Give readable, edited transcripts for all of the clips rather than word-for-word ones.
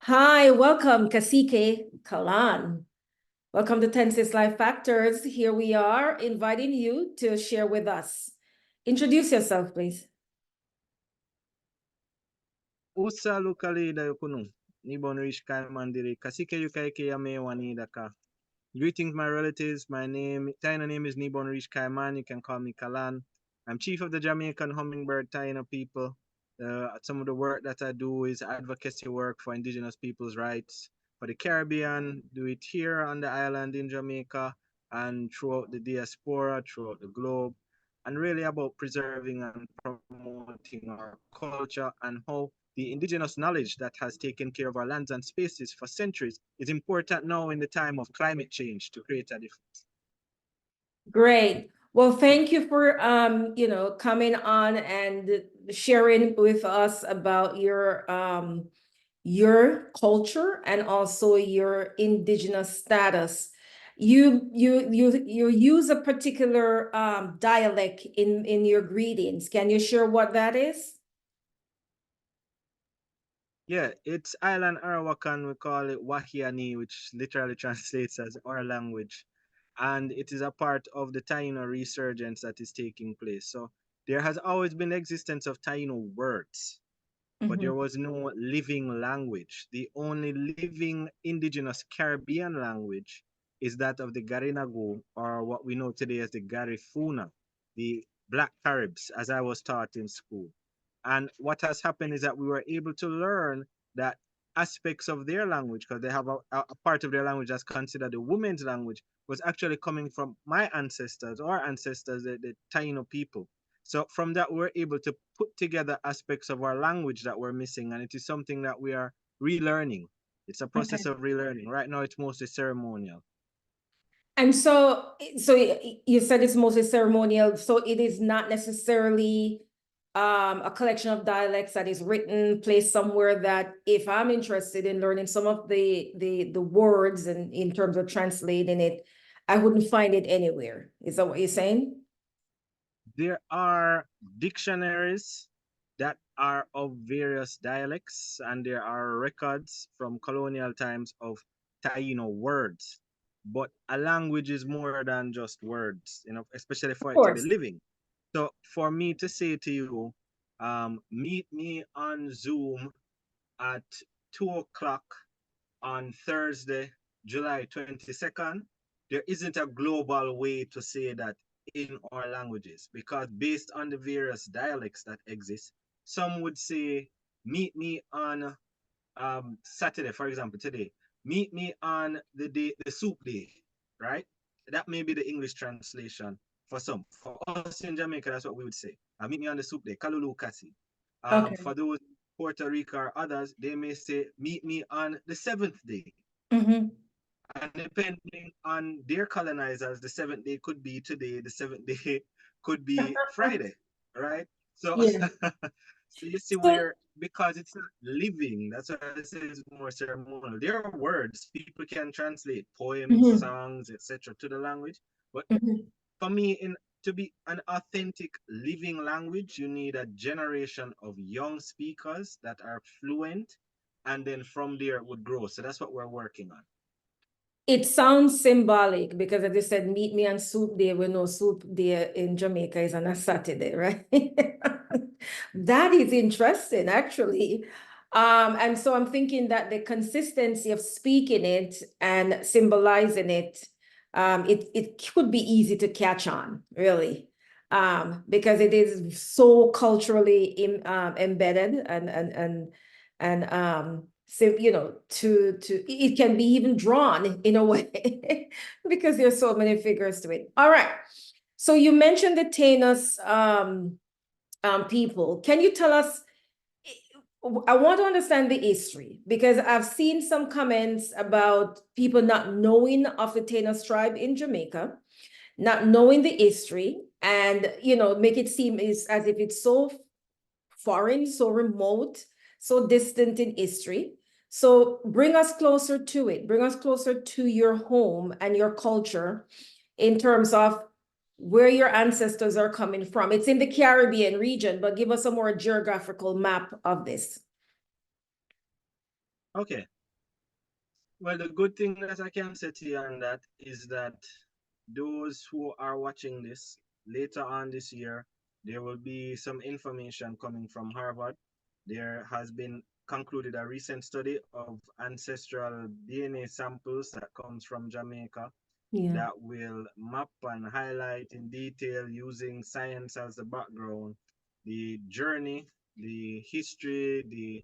Hi, welcome, Kasike Kalaan. Welcome to Tenses Life Factors. Here we are inviting you to share with us. Introduce yourself, please. Usa lukali da yukunu. Nibon rish mandiri. Kasike yukaike yame wani daka. Greetings, my relatives. My Taino name is Nibon Rish Kaiman. You can call me Kalan. I'm chief of the Jamaican Hummingbird Taino people. Some of the work that I do is advocacy work for Indigenous people's rights for the Caribbean. Do it here on the island in Jamaica and throughout the diaspora, throughout the globe, and really about preserving and promoting our culture and how the indigenous knowledge that has taken care of our lands and spaces for centuries is important now in the time of climate change to create a difference. Great. Well, thank you for coming on and sharing with us about your culture and also your indigenous status. You use a particular dialect in your greetings. Can you share what that is? Yeah, it's Island Arawakan. We call it Wahiani, which literally translates as our language. And it is a part of the Taino resurgence that is taking place. So there has always been existence of Taino words, but there was no living language. The only living indigenous Caribbean language is that of the Garinagu, or what we know today as the Garifuna, the Black Caribs, as I was taught in school. And what has happened is that we were able to learn that aspects of their language, because they have a part of their language that's considered the women's language, was actually coming from my ancestors, our ancestors, the Taino people. So from that, we're able to put together aspects of our language that we're missing, and it is something that we are relearning. It's a process of relearning. Right now, it's mostly ceremonial. And so you said it's mostly ceremonial, so it is not necessarily a collection of dialects that is written, placed somewhere that if I'm interested in learning some of the words and in terms of translating it, I wouldn't find it anywhere. Is that what you're saying? There are dictionaries that are of various dialects, and there are records from colonial times of Taino words. But a language is more than just words, especially for Of it to be course. living. So for me to say to you, meet me on Zoom at 2 o'clock on Thursday, July 22nd, there isn't a global way to say that in our languages, because based on the various dialects that exist, some would say, meet me on Saturday, for example, today, meet me on the soup day, right? That may be the English translation for some. For us in Jamaica, that's what we would say. Meet me on the soup day, Kalulu Kasi. Okay. For those in Puerto Rico or others, they may say, meet me on the seventh day. And depending on their colonizers, the seventh day could be today, the seventh day could be Friday, right? So, Yeah. so you see So, where, because it's not living, that's why I say it's more ceremonial. There are words people can translate, poems, songs, etc., to the language. But for me, to be an authentic living language, you need a generation of young speakers that are fluent, and then from there it would grow. So that's what we're working on. it sounds symbolic because as you said, meet me on soup day. We know soup day in Jamaica is on a Saturday, right? That is interesting, actually. And so I'm thinking that the consistency of speaking it and symbolizing it, it could be easy to catch on, really, because it is so culturally embedded and so it can be even drawn in a way because there's so many figures to it. All right. So you mentioned the Tanos people. Can you tell us? I want to understand the history because I've seen some comments about people not knowing of the Tanos tribe in Jamaica, not knowing the history, and make it seem as if it's so foreign, so remote, so distant in history. So bring us closer to it. Bring us closer to your home and your culture in terms of where your ancestors are coming from. It's in the Caribbean region, but give us a more geographical map of this. Okay. Well, the good thing that I can say to you on that is that those who are watching this later on this year, there will be some information coming from Harvard. There has been concluded a recent study of ancestral DNA samples that comes from Jamaica Yeah. that will map and highlight in detail using science as the background the journey, the history, the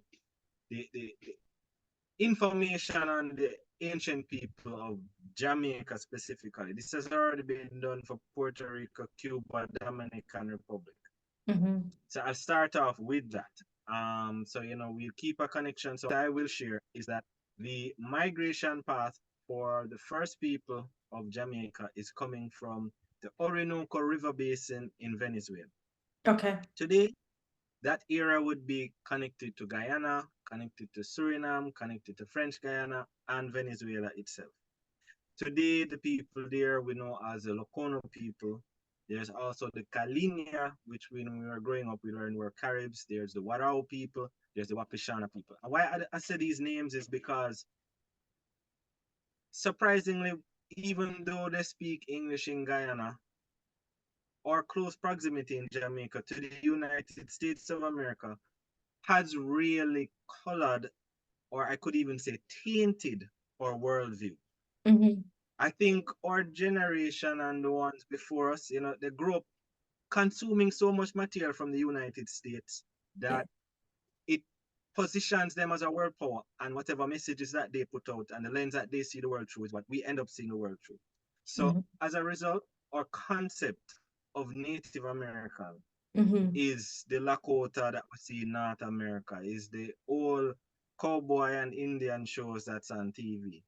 information on the ancient people of Jamaica specifically. This has already been done for Puerto Rico, Cuba, Dominican Republic. Mm-hmm. So I'll start off with that. So we'll keep a connection. So I will share is that the migration path for the first people of Jamaica is coming from the Orinoco River Basin in Venezuela. Okay. Today, that era would be connected to Guyana, connected to Suriname, connected to French Guiana, and Venezuela itself. Today, the people there we know as the Locono people. There's also the Kalinia, which when we were growing up, we learned were Caribs. There's the Warao people. There's the Wapishana people. And why I say these names is because, surprisingly, even though they speak English in Guyana, or close proximity in Jamaica to the United States of America has really colored, or I could even say tainted, our worldview. Mm-hmm. I think our generation and the ones before us, they grew up consuming so much material from the United States Yeah. that it positions them as a world power, and whatever messages that they put out and the lens that they see the world through is what we end up seeing the world through. So Mm-hmm. as a result, our concept of Native American Mm-hmm. is the Lakota that we see in North America, is the old cowboy and Indian shows that's on TV,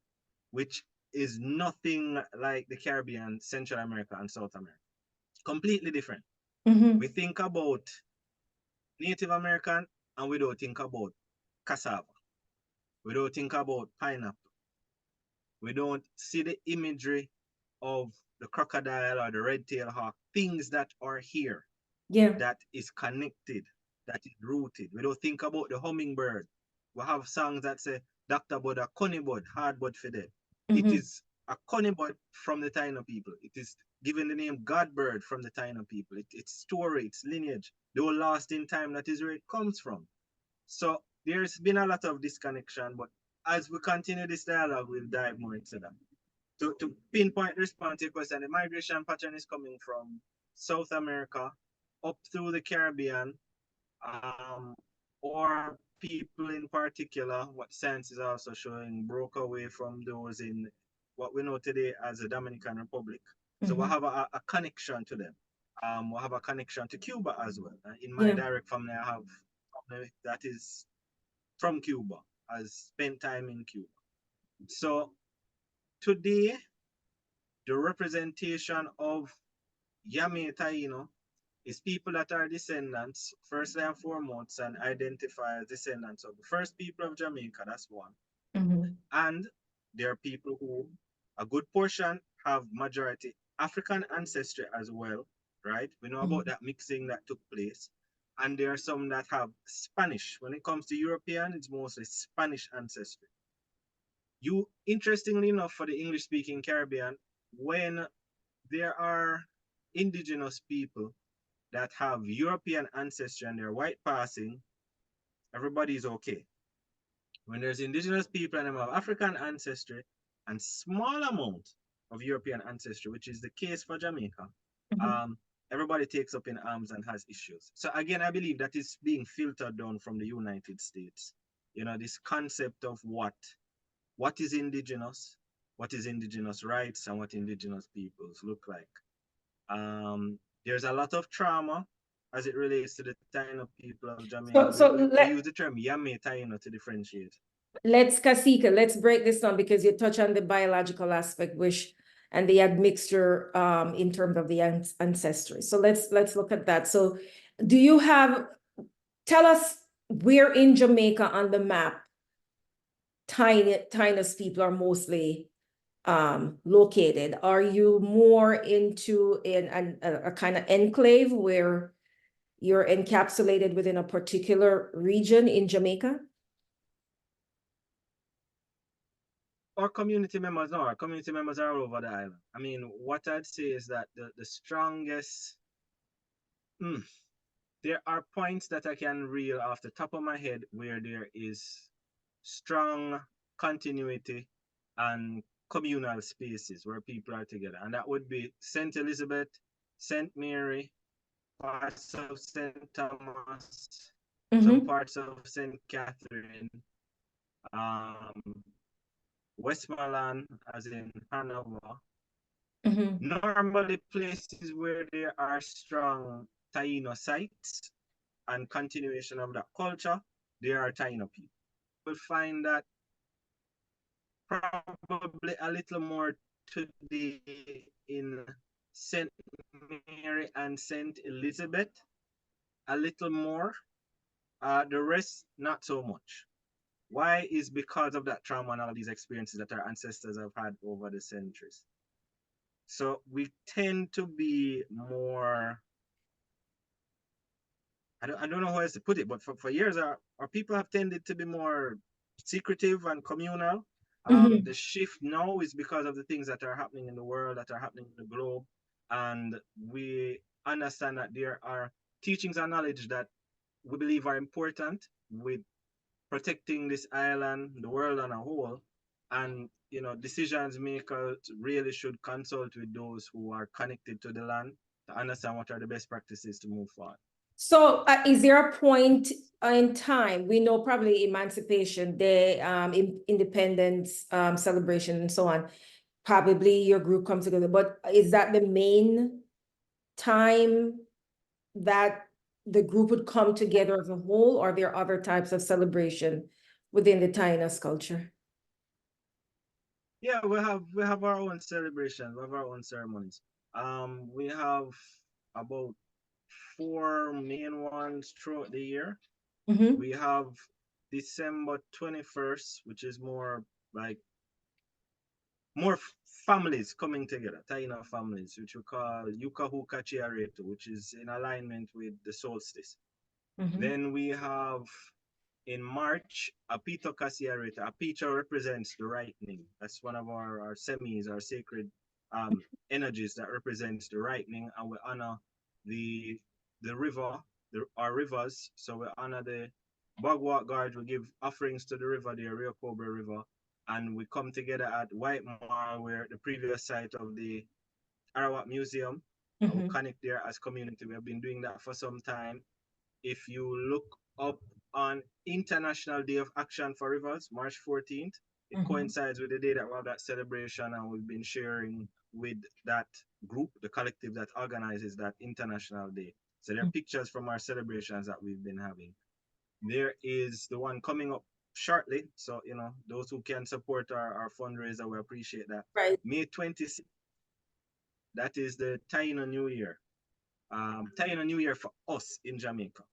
which is nothing like the Caribbean, Central America, and South America. Completely different. Mm-hmm. We think about Native American and we don't think about cassava. We don't think about pineapple. We don't see the imagery of the crocodile or the red-tailed hawk, things that are here, Yeah. that is connected, that is rooted. We don't think about the hummingbird. We have songs that say, Dr. Bud, a coney bud, hard bud for them. It Mm-hmm. is a coney bud from the Taino people. It is given the name God bird from the Taino people. Its story, its lineage, though lost in time, that is where it comes from. So there's been a lot of disconnection, but as we continue this dialogue, we'll dive more into that. To pinpoint the response to your question, the migration pattern is coming from South America up through the Caribbean, um, or people in particular, what science is also showing, broke away from those in what we know today as the Dominican Republic. So we Mm-hmm. have a connection to them. We have a connection to Cuba as well. In my Yeah. direct family, I have family that is from Cuba, has spent time in Cuba. So today, the representation of Yame Taino is people that are descendants, first and foremost, and identify as descendants of the first people of Jamaica, that's one. Mm-hmm. And there are people who, a good portion, have majority African ancestry as well, right? We know about Mm-hmm. that mixing that took place. And there are some that have Spanish. When it comes to European, it's mostly Spanish ancestry. You, interestingly enough, for the English speaking Caribbean, when there are indigenous people that have European ancestry and they're white passing, everybody's okay. When there's indigenous people and they have African ancestry and small amount of European ancestry, which is the case for Jamaica, Mm-hmm. um, everybody takes up in arms and has issues. So again, I believe that is being filtered down from the United States. This concept of what is indigenous rights, and what indigenous peoples look like. There's a lot of trauma as it relates to the Taino people of Jamaica. So We, so we, we let use the term Yame Taino to differentiate. let's Kasike, let's break this down because you touch on the biological aspect, which and the admixture in terms of the ancestry. So let's look at that. So do you have tell us where in Jamaica on the map Taino's people are mostly located? Are you more into a kind of enclave where you're encapsulated within a particular region in Jamaica? Our community members, no, our community members are all over the island. I mean, what I'd say is that the strongest, mm, there are points that I can reel off the top of my head where there is strong continuity and communal spaces where people are together. And that would be St. Elizabeth, St. Mary, parts of St. Thomas, some Mm-hmm. parts of St. Catherine, um, Westmoreland, as in Hanover. Mm-hmm. Normally, places where there are strong Taino sites and continuation of that culture, there are Taino people. We'll find that probably a little more today in St. Mary and St. Elizabeth, a little more. The rest, not so much. Why is because of that trauma and all these experiences that our ancestors have had over the centuries. So we tend to be more, I don't know how else to put it, but for years our people have tended to be more secretive and communal. Mm-hmm. The shift now is because of the things that are happening in the world, that are happening in the globe. And we understand that there are teachings and knowledge that we believe are important with protecting this island, the world on a whole. And decisions makers really should consult with those who are connected to the land to understand what are the best practices to move forward. So, is there a point in time? We know probably Emancipation Day, independence celebration, and so on. Probably your group comes together, but is that the main time that the group would come together as a whole, or are there other types of celebration within the Taínos culture? Yeah, we have our own celebrations, we have our own ceremonies. We have about four main ones throughout the year. Mm-hmm. We have December 21st, which is more like more families coming together, Taino families, which we call Yukahu Kachiaretu, which is in alignment with the solstice. Mm-hmm. Then we have in March, Apito Kasiarita. Apito represents the ripening. That's one of our semis, our sacred energies that represents the ripening, and we honor the the river, our rivers. So we honor the Bogwalk Guard. We give offerings to the river, the Rio Cobra River, and we come together at White Mall, where the previous site of the Arawak Museum. We Mm-hmm. connect there as community. We have been doing that for some time. If you look up on International Day of Action for Rivers, March 14th, it Mm-hmm. coincides with the day that we have that celebration, and we've been sharing with that group, the collective that organizes that International Day. So there are pictures from our celebrations that we've been having. There is the one coming up shortly. So, those who can support our fundraiser, we appreciate that. Right. May 26th, that is the Taino New Year. Taino New Year for us in Jamaica.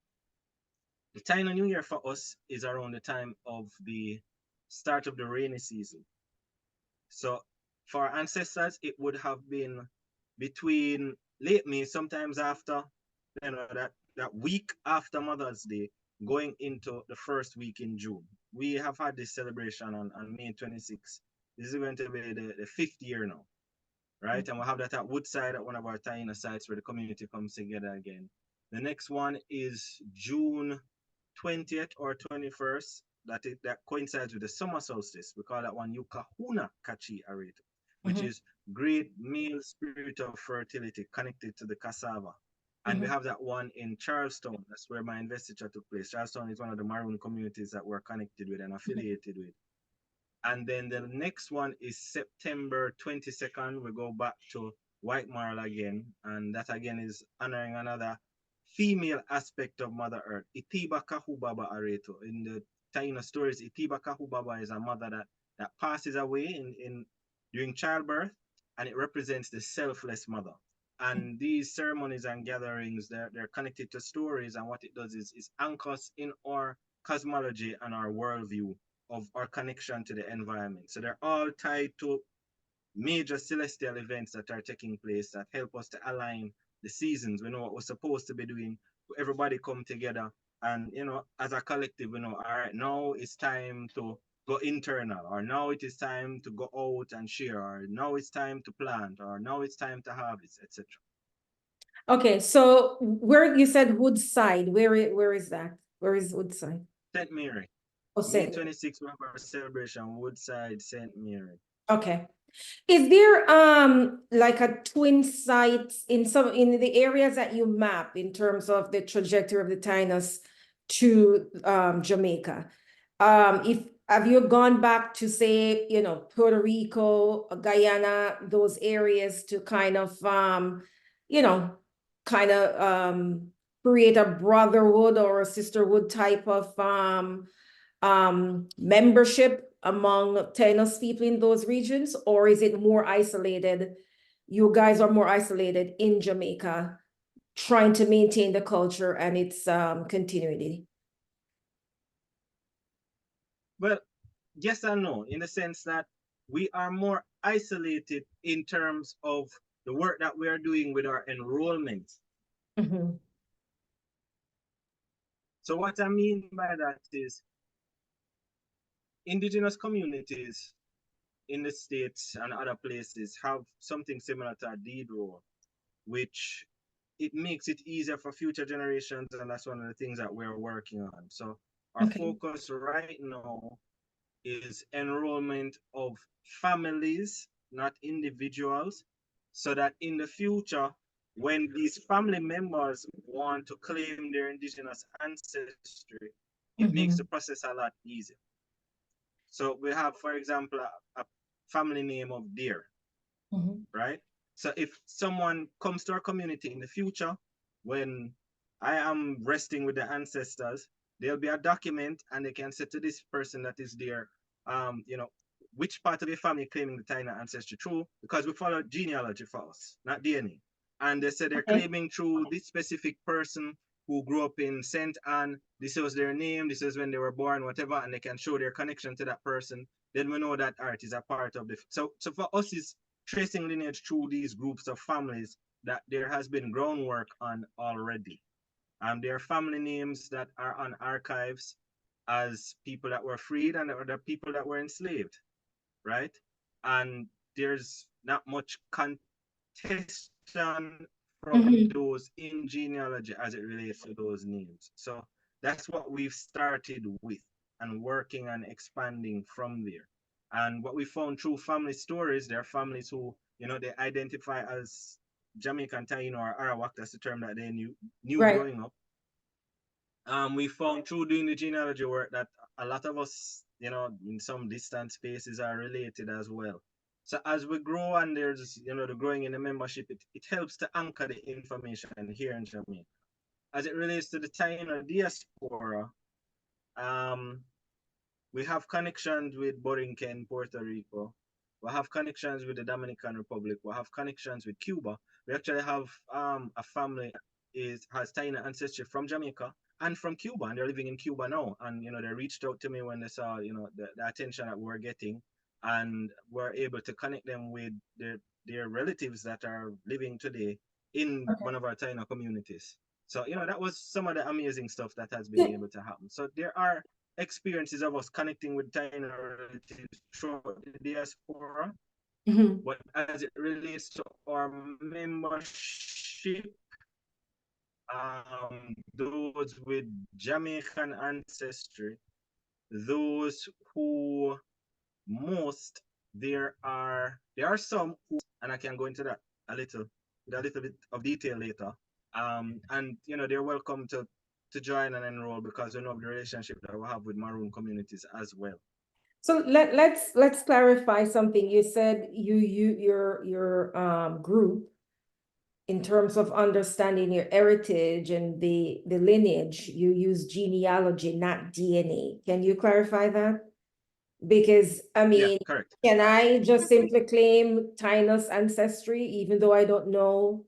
The Taino New Year for us is around the time of the start of the rainy season. So for our ancestors, it would have been between late May, sometimes after, that week after Mother's Day, going into the first week in June. We have had this celebration on May 26th. This is going to be the fifth year now, right? And we'll have that at Woodside at one of our Taino sites where the community comes together again. The next one is June 20th or 21st. That coincides with the summer solstice. We call that one Yukahuna Kachi Areto, which Mm-hmm. is great male spirit of fertility connected to the cassava. And we Mm-hmm. have that one in Charlestown. That's where my investiture took place. Charlestown is one of the Maroon communities that we're connected with and affiliated with. And then the next one is September 22nd. We go back to White Marl again. And that again is honoring another female aspect of Mother Earth. Itiba Kahubaba Areto. In the Taino stories, Itiba Kahubaba is a mother that passes away in during childbirth, and it represents the selfless mother. And these ceremonies and gatherings, they're connected to stories, and what it does is anchor us in our cosmology and our worldview of our connection to the environment. So they're all tied to major celestial events that are taking place that help us to align the seasons. We know what we're supposed to be doing. Everybody come together, and as a collective, all right, now it's time to go internal, or now it is time to go out and share, or now it's time to plant, or now it's time to harvest, etc. Okay, so where you said Woodside, where is that? Where is Woodside? St. Mary. Oh, May St. 26th, we have our celebration, Woodside, St. Mary. Okay. Is there like a twin site in the areas that you map in terms of the trajectory of the Tainos to Jamaica? If have you gone back to say, Puerto Rico, Guyana, those areas to kind of you know, kind of create a brotherhood or a sisterhood type of membership among Taínos people in those regions, or is it more isolated? You guys are more isolated in Jamaica, trying to maintain the culture and its continuity. Well, yes and no, in the sense that we are more isolated in terms of the work that we are doing with our enrollment. Mhm. So what I mean by that is indigenous communities in the States and other places have something similar to a deed roll, which it makes it easier for future generations, and that's one of the things that we're working on. So our Okay. focus right now is enrollment of families, not individuals, so that in the future, when these family members want to claim their indigenous ancestry, it makes the Mhm. process a lot easier. So we have, for example, a family name of Deer, Mhm. right? So if someone comes to our community in the future, when I am resting with the ancestors, there'll be a document and they can say to this person that is there, which part of your family claiming the Taino ancestry true, because we follow genealogy for us, not DNA. And they say they're Okay. claiming through this specific person who grew up in St. Anne, this was their name, this is when they were born, whatever, and they can show their connection to that person. Then we know that art is a part of the. So for us, is tracing lineage through these groups of families that there has been groundwork on already. There are family names that are on archives as people that were freed and other people that were enslaved, right? And there's not much contestation from Mhm. those in genealogy as it relates to those names. So that's what we've started with and working on expanding from there. And what we found through family stories, there are families who, they identify as Jamaican Taino or Arawak, that's the term that they knew Right. growing up. We found through doing the genealogy work that a lot of us, in some distant spaces are related as well. So as we grow and there's, the growing in the membership, it helps to anchor the information here in Jamaica. As it relates to the Taino diaspora, um, we have connections with Borinquen, Puerto Rico. We have connections with the Dominican Republic. We have connections with Cuba. We actually have a family has Taino ancestry from Jamaica and from Cuba, and they're living in Cuba now. And they reached out to me when they saw the attention that we're getting, and we're able to connect them with their relatives that are living today in Okay. one of our Taino communities. So that was some of the amazing stuff that has been Yeah. able to happen. So there are experiences of us connecting with Taino relatives throughout the diaspora, Mhm. but as it relates to our membership, those with Jamaican ancestry, those who most there are some who, and I can go into that a little with a little bit of detail later. And they're welcome to join and enroll because we know the relationship that we have with Maroon communities as well. So let's clarify something. You said your group, in terms of understanding your heritage and the lineage, you use genealogy, not DNA. Can you clarify that? Because I Yeah, mean, correct. can I just simply claim Taino's ancestry even though I don't know?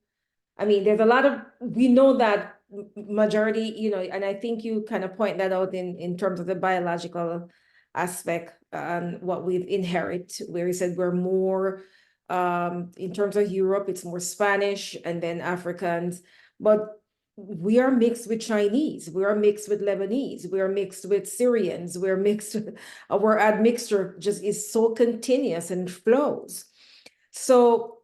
I mean, there's a lot of, we know that majority, and I think you kind of point that out in terms of the biological aspect and what we've inherit, where he said we're more, in terms of Europe, it's more Spanish and then Africans. But we are mixed with Chinese, we are mixed with Lebanese, we are mixed with Syrians, we're mixed with, our admixture just is so continuous and flows. So,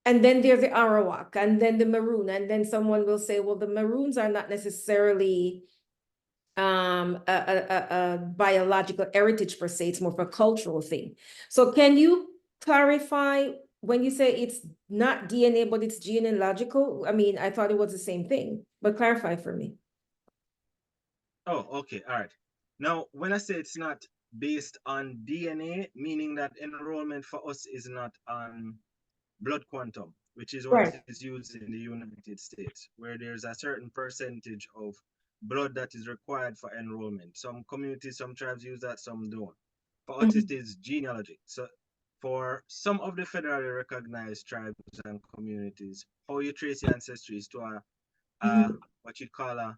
and then there's the Arawak, and then the Maroon, and then someone will say, well, the Maroons are not necessarily a biological heritage per se, it's more of a cultural thing. So can you clarify when you say it's not DNA, but it's genealogical? I mean, I thought it was the same thing, but clarify for me. Oh, okay, all right. Now, when I say it's not based on DNA, meaning that enrollment for us is not on blood quantum, which is what Right. is used in the United States, where there's a certain percentage of blood that is required for enrollment. Some communities, some tribes use that, some don't. For us, it Mhm. is genealogy. So for some of the federally recognized tribes and communities, how you trace your ancestry is to Mhm. what you call a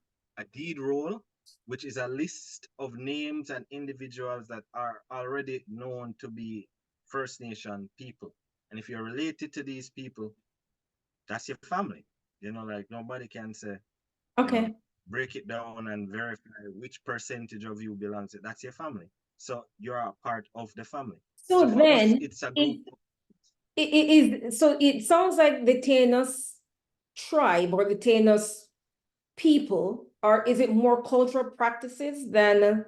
deed roll, which is a list of names and individuals that are already known to be First Nation people. And if you're related to these people, that's your family. You know, like nobody can say, you know, Okay. break it down and verify which percentage of you belongs to. That's your family. So you're a part of the family. So So for us, then it's a group. it is, so it sounds like the Tanos tribe or the Tanos people, or is it more cultural practices than,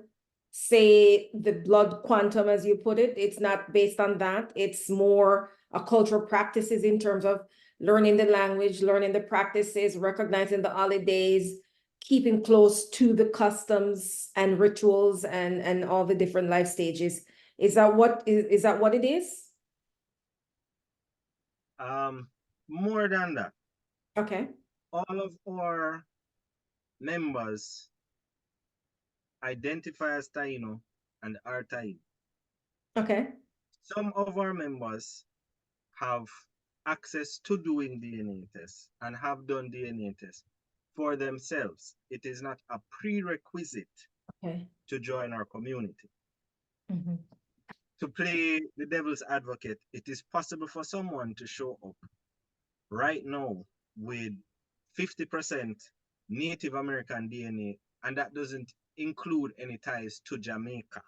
say, the blood quantum, as you put it? It's not based on that. It's more a cultural practices in terms of learning the language, learning the practices, recognizing the holidays, keeping close to the customs and rituals and all the different life stages. Is that what it is? Um, More than that, Okay. all of our members identify as Taino and are Taino. Okay. Some of our members have access to doing DNA tests and have done DNA tests for themselves. It is not a prerequisite Okay. to join our community. Mhm. To play the devil's advocate, it is possible for someone to show up right now with 50% Native American DNA, and that doesn't include any ties to Jamaica,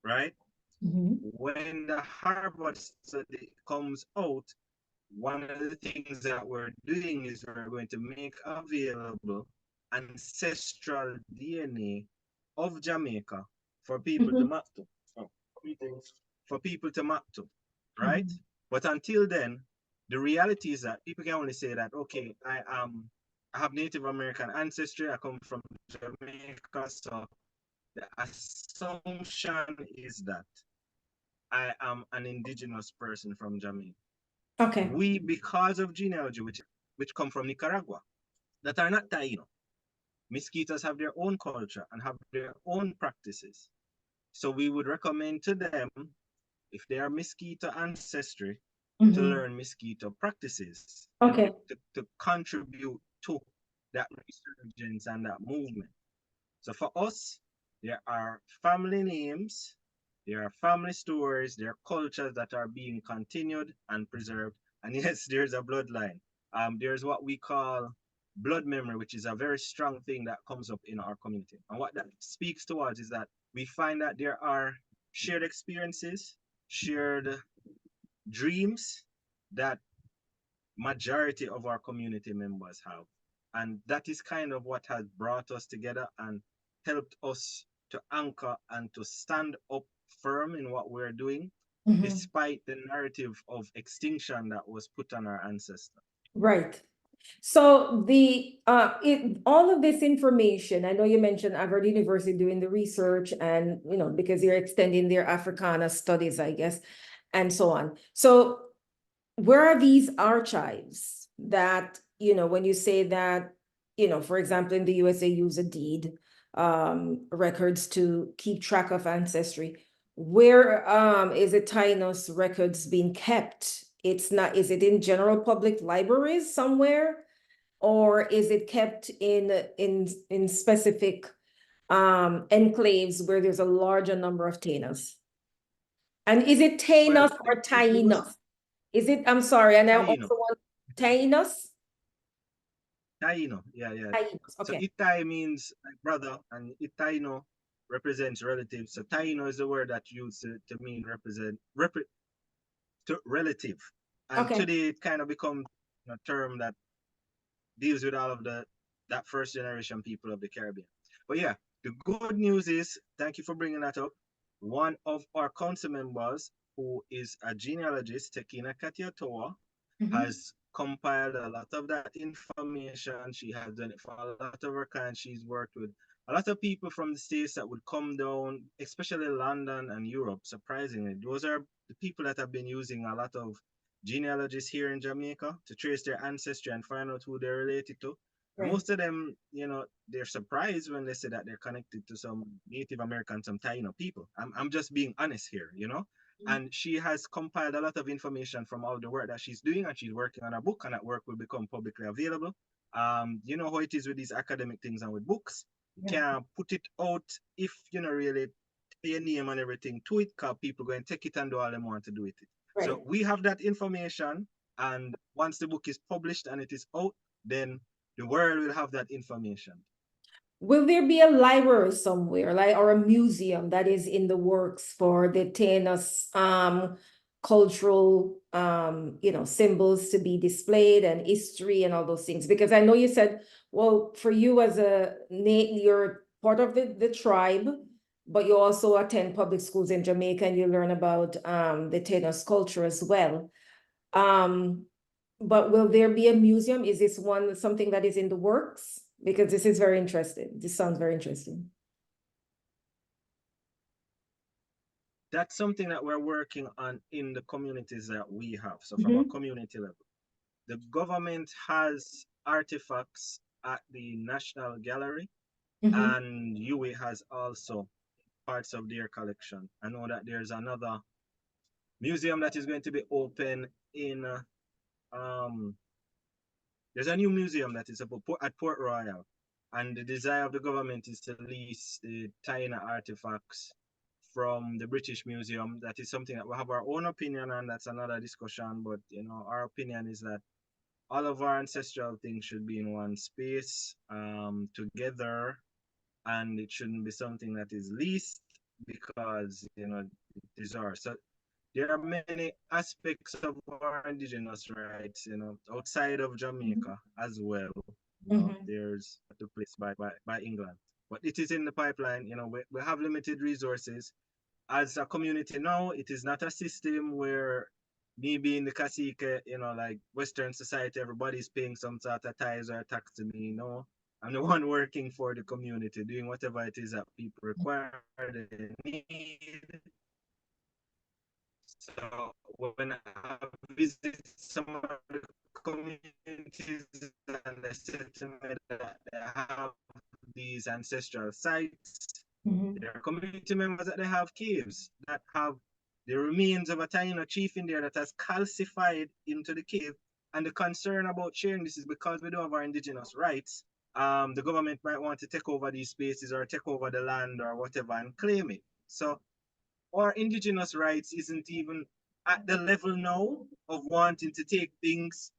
right? Mhm. When the Harvard study comes out, one of the things that we're doing is we're going to make available ancestral DNA of Jamaica for people to Mhm. map to. Oh, for people to map to, right? Mhm. But until then, the reality is that people can only say that, okay, I have Native American ancestry, I come from Jamaica, so the assumption is that I am an indigenous person from Jamaica. Okay. We, because of genealogy, which come from Nicaragua, that are not Taino. Mosquitoes have their own culture and have their own practices. So we would recommend to them, if they are mosquito ancestry, to Mhm. learn mosquito practices, Okay. to contribute to that resurgence and that movement. So for us, there are family names, there are family stories, there are cultures that are being continued and preserved. And yes, there's a bloodline. There's what we call blood memory, which is a very strong thing that comes up in our community. And what that speaks towards is that we find that there are shared experiences, shared dreams that majority of our community members have. And that is kind of what has brought us together and helped us to anchor and to stand up firm in what we're doing, Mhm. despite the narrative of extinction that was put on our ancestors. Right. So all of this information, I know you mentioned Harvard University doing the research and, because you're extending their Africana studies, I guess, and so on. So where are these archives that, when you say that, for example, in the US, they use a deed, records to keep track of ancestry. Where is it Taino's records being kept? It's not, is it in general public libraries somewhere? Or is it kept in specific enclaves where there's a larger number of Tainos? And is it Well, Tainos or it, it, was Tainos? Is it, I'm sorry, and I also Taino. want Tainus? Taino, yeah. Tainos, So okay. Itai means like brother, and Itaino represents relative. So Taino is the word that used to mean to relative. And Okay. today it kind of become a term that deals with all of that first generation people of the Caribbean. But yeah, the good news is, thank you for bringing that up. One of our council members, who is a genealogist, Tekina Katiatoa, Mhm. has compiled a lot of that information. She has done it for a lot of her clients. She's worked with a lot of people from the States that would come down, especially London and Europe, surprisingly. Those are the people that have been using a lot of genealogists here in Jamaica to trace their ancestry and find out who they're related to. And Right. most of them, they're surprised when they say that they're connected to some Native American, some Taino people. I'm just being honest here. And she has compiled a lot of information from all the work that she's doing, and she's working on a book, and that work will become publicly available. You know how it is with these academic things and with books. You Yeah. can't put it out if you know really your name and everything to it, because people go and take it and do all they want to do with it. Right. So we have that information, and once the book is published and it is out, then the world will have that information. Will there be a library somewhere, like, or a museum that is in the works for the Taínos cultural symbols to be displayed and history and all those things? Because I know you said, well, for you as you're part of the tribe, but you also attend public schools in Jamaica and you learn about the Taínos culture as well. Um, but will there be a museum? Is this one something that is in the works? Because this is very interesting. This sounds very interesting. That's something that we're working on in the communities that we have. So from a Mhm. community level, the government has artifacts at the National Gallery, Mhm. and UA has also parts of their collection. I know that there's another museum that is going to be open in um there's a new museum that is at Port Royal, and the desire of the government is to lease the Taina artifacts from the British Museum. That is something that we have our own opinion on. That's another discussion, but our opinion is that all of our ancestral things should be in one space, together, and it shouldn't be something that is leased, because it is ours. So there are many aspects of our indigenous rights, outside of Mhm. Jamaica as well. Mhm. There's the place by England, but it is in the pipeline. We have limited resources as a community now. It is not a system where me being the Kasike, like Western society, everybody's paying some sort of tithes or tax to me. No, I'm the one working for the community, doing whatever it is that people require, they need. So when I visit some of the communities, and they said to me that they have these ancestral sites, Mhm. there are community members that they have caves that have the remains of a Taino chief in there that has calcified into the cave. And the concern about sharing this is because we don't have our indigenous rights. The government might want to take over these spaces or take over the land or whatever and claim it. So our indigenous rights isn't even at the level now of wanting to take things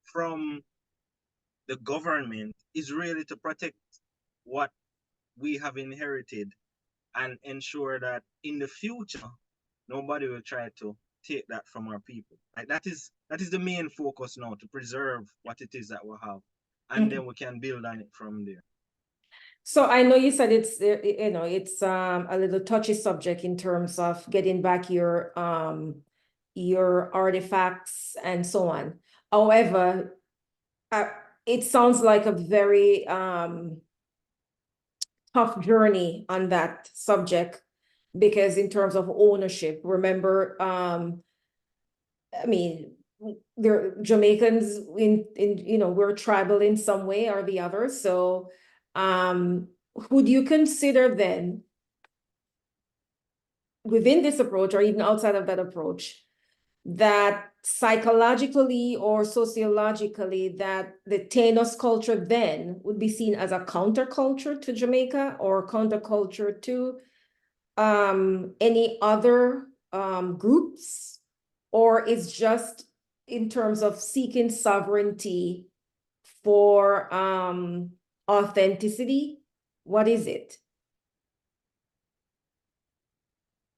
from the government. Is really to protect what we have inherited and ensure that in the future nobody will try to take that from our people. Like that is the main focus now, to preserve what it is that we have, and Okay. then we can build on it from there. So I know you said it's a little touchy subject in terms of getting back your artifacts and so on. However, uh, it sounds like a very tough journey on that subject, because in terms of ownership, remember, I mean, they're Jamaicans we're tribal in some way or the other. So, who do you consider then within this approach or even outside of that approach that psychologically or sociologically that the Tainos culture then would be seen as a counterculture to Jamaica or counterculture to any other groups, or is just in terms of seeking sovereignty for authenticity? What is it?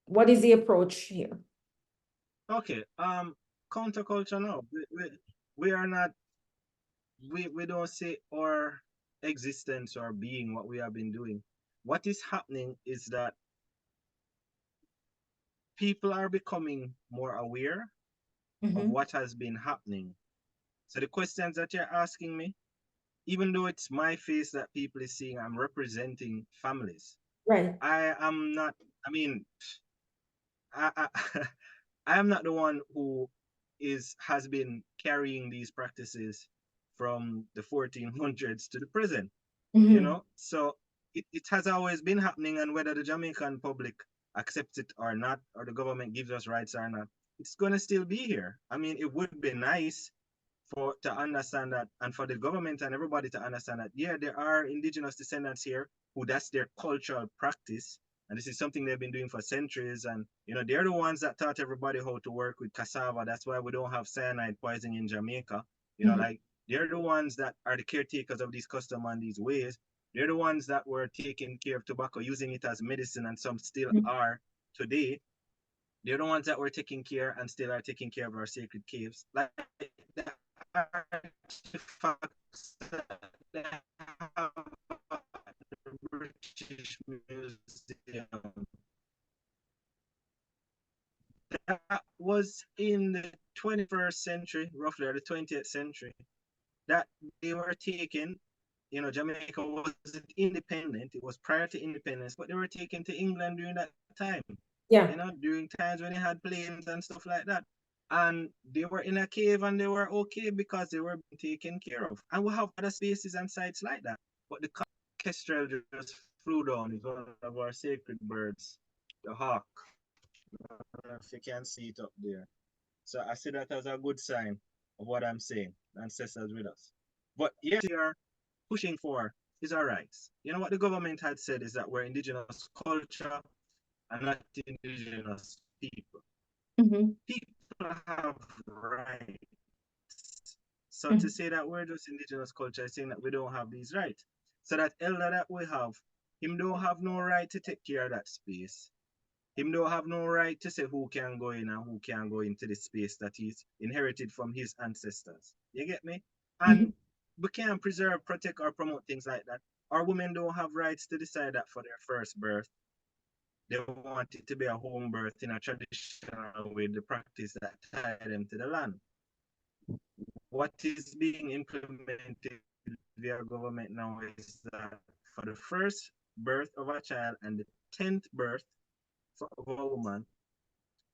What is the approach here? Okay. Counterculture. No, we are not. We don't say our existence or being what we have been doing. What is happening is that people are becoming more aware of Mhm. what has been happening. So the questions that you're asking me, even though it's my face that people is seeing, I'm representing families. Right. I am not. I mean, I I am not the one who is has been carrying these practices from the 1400s to the present, you Mhm. know. So it has always been happening, and whether the Jamaican public accepts it or not, or the government gives us rights or not, it's gonna still be here. I mean, it would be nice for to understand that, and for the government and everybody to understand that, yeah, there are indigenous descendants here who that's their cultural practice, and this is something they've been doing for centuries. And they're the ones that taught everybody how to work with cassava. That's why we don't have cyanide poisoning in Jamaica. Mhm. Like, they're the ones that are the caretakers of these customs and these ways. They're the ones that were taking care of tobacco, using it as medicine, and some still Mhm. are today. They're the ones that were taking care and still are taking care of our sacred caves. Like the artifacts that they have at the British Museum, that was in the 21st century, roughly, or the 20th century, that they were taken. Jamaica wasn't independent. It was prior to independence, but they were taken to England during that time, Yeah. during times when they had planes and stuff like that. And they were in a cave and they were okay because they were being taken care of. And we have other spaces and sites like that. But the kestrel just flew down. It's one of our sacred birds, the hawk. I don't know if you can see it up there. So I see that as a good sign of what I'm saying. Ancestors with us. But yes, we are pushing for is our rights. What the government had said is that we're indigenous culture and not indigenous people. Mhm. People have rights. So to Mhm. say that we're just indigenous culture is saying that we don't have these rights. So that elder that we have, him don't have no right to take care of that space. Him don't have no right to say who can go in and who can go into the space that he's inherited from his ancestors. You get me? And Mhm. we can't preserve, protect, or promote things like that. Our women don't have rights to decide that for their first birth. They want it to be a home birth in a traditional way, the practice that tie them to the land. What is being implemented via government now is that for the first birth of a child and the 10th birth of a woman,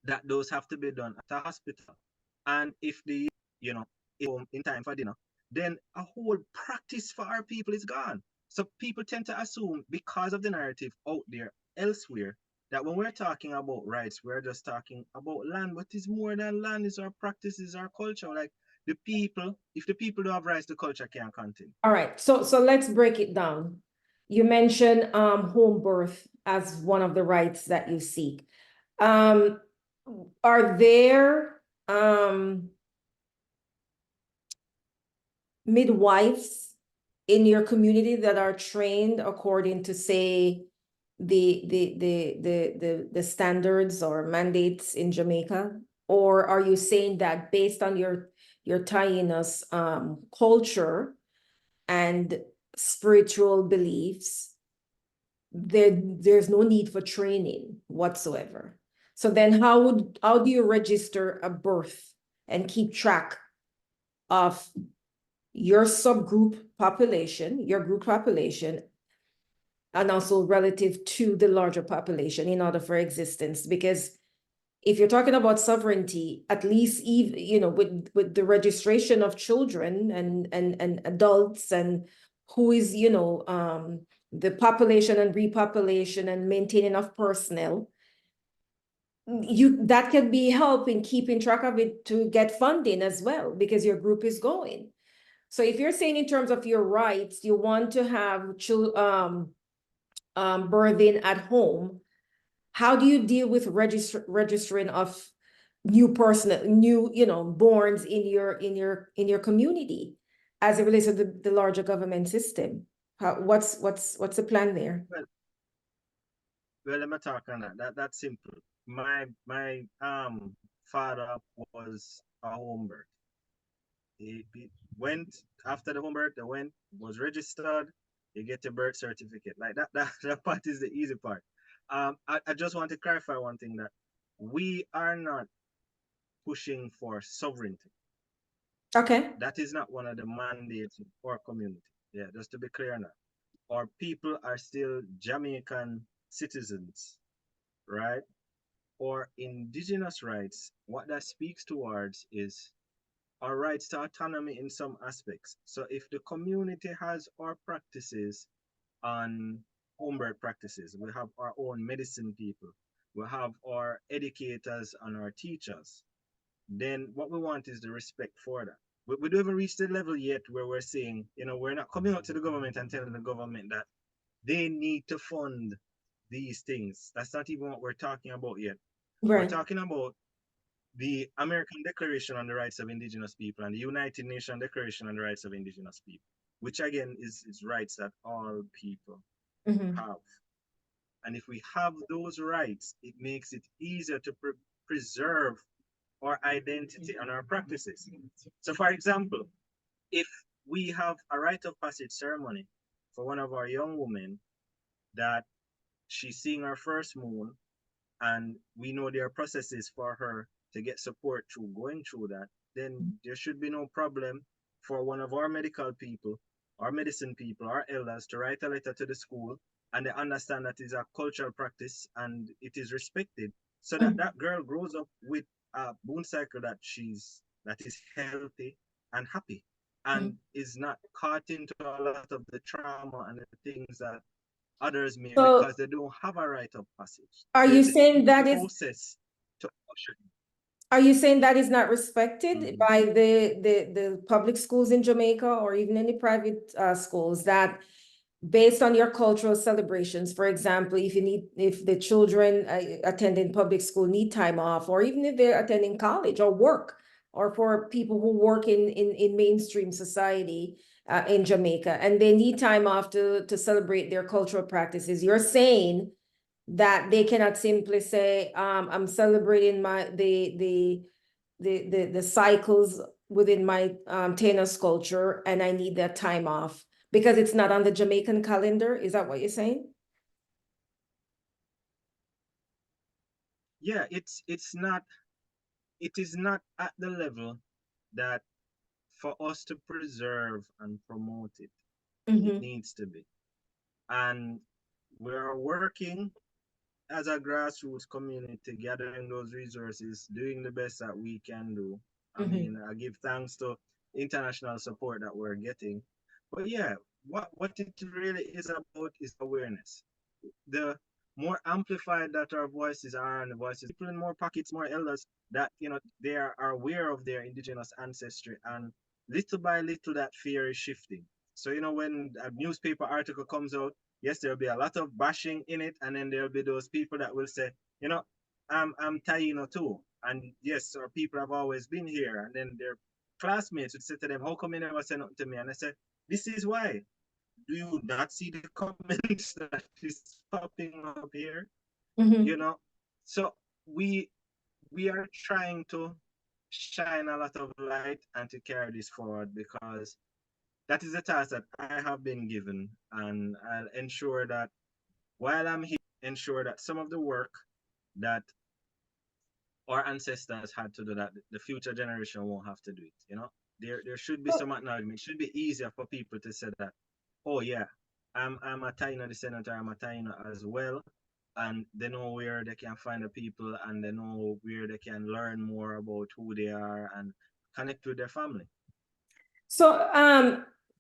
that those have to be done at a hospital. And if the, you know, home in time for dinner, then a whole practice for our people is gone. So people tend to assume, because of the narrative out there elsewhere, that when we're talking about rights, we're just talking about land. But it's more than land, it's our practices, our culture. Like, the people, if the people don't have rights, the culture can't continue. All right. So let's break it down. You mentioned home birth as one of the rights that you seek. Um, are there midwives in your community that are trained according to, say, the standards or mandates in Jamaica? Or are you saying that based on your Taino's culture and spiritual beliefs, there's no need for training whatsoever? So then how do you register a birth and keep track of your subgroup population, your group population, and also relative to the larger population in order for existence? Because if you're talking about sovereignty, at least even, with the registration of children and adults, and who is, the population and repopulation and maintaining of personnel, that can be help in keeping track of it to get funding as well, because your group is going. So if you're saying in terms of your rights, you want to have birthing at home, how do you deal with registering of new person, new, borns in your community? as it relates to the larger government system? What's the plan there? Well, let me talk on that. That's simple. My father was a home birth. He went after the home birth, they went, was registered, you get a birth certificate. Like that part is the easy part. I just want to clarify one thing, that we are not pushing for sovereignty. Okay. That is not one of the mandates for our community. Yeah, just to be clear now. Our people are still Jamaican citizens, right? Or indigenous rights, what that speaks towards is our rights to autonomy in some aspects. So if the community has our practices on homebird practices, we have our own medicine people, we have our educators and our teachers, then what we want is the respect for that. We don't even reach the level yet where we're saying, we're not coming out to the government and telling the government that they need to fund these things. That's not even what we're talking about yet. We're Right. talking about the American Declaration on the Rights of Indigenous People and the United Nations Declaration on the Rights of Indigenous People, which again is rights that all people have. And if we have those rights, it makes it easier to preserve our identity and our practices. So, for example, if we have a rite of passage ceremony for one of our young women that she's seeing her first moon, and we know there are processes for her to get support through going through that, then there should be no problem for one of our medical people, our medicine people, our elders to write a letter to the school, and they understand that it's a cultural practice and it is respected, so that that girl grows up with a moon cycle that is healthy and happy, and is not caught into a lot of the trauma and the things that others may, So because they don't have a rite of passage. are you saying The that is process to usher. are you saying that is not respected Mhm. by the public schools in Jamaica or even any private schools, that based on your cultural celebrations, for example, if the children attending public school need time off, or even if they're attending college or work, or for people who work in mainstream society in Jamaica, and they need time off to celebrate their cultural practices, you're saying that they cannot simply say, I'm celebrating the cycles within my Taino culture, and I need that time off because it's not on the Jamaican calendar. Is that what you're saying? Yeah, it is not at the level that for us to preserve and promote it, it Mm-hmm. needs to be. And we're working as a grassroots community, gathering those resources, doing the best that we can do. I Mm-hmm. mean, I give thanks to international support that we're getting. But yeah, what it really is about is awareness. The more amplified that our voices are, and the voices people in more pockets, more elders, that they are aware of their indigenous ancestry, and little by little that fear is shifting. So when a newspaper article comes out, yes, there'll be a lot of bashing in it, and then there'll be those people that will say, I'm Taino too, and yes, our people have always been here, and then their classmates would say to them, how come you never say nothing to me? And I said, this is why. Do you not see the comments that is popping up here? Mm-hmm. You know, so we we are trying to shine a lot of light and to carry this forward, because that is the task that I have been given, and I'll ensure that while I'm here, ensure that some of the work that our ancestors had to do, that the future generation won't have to do it. There should be some acknowledgement. It should be easier for people to say that, oh yeah, I'm a Taino descendant, or I'm a Taino as well, and they know where they can find the people, and they know where they can learn more about who they are and connect with their family. So,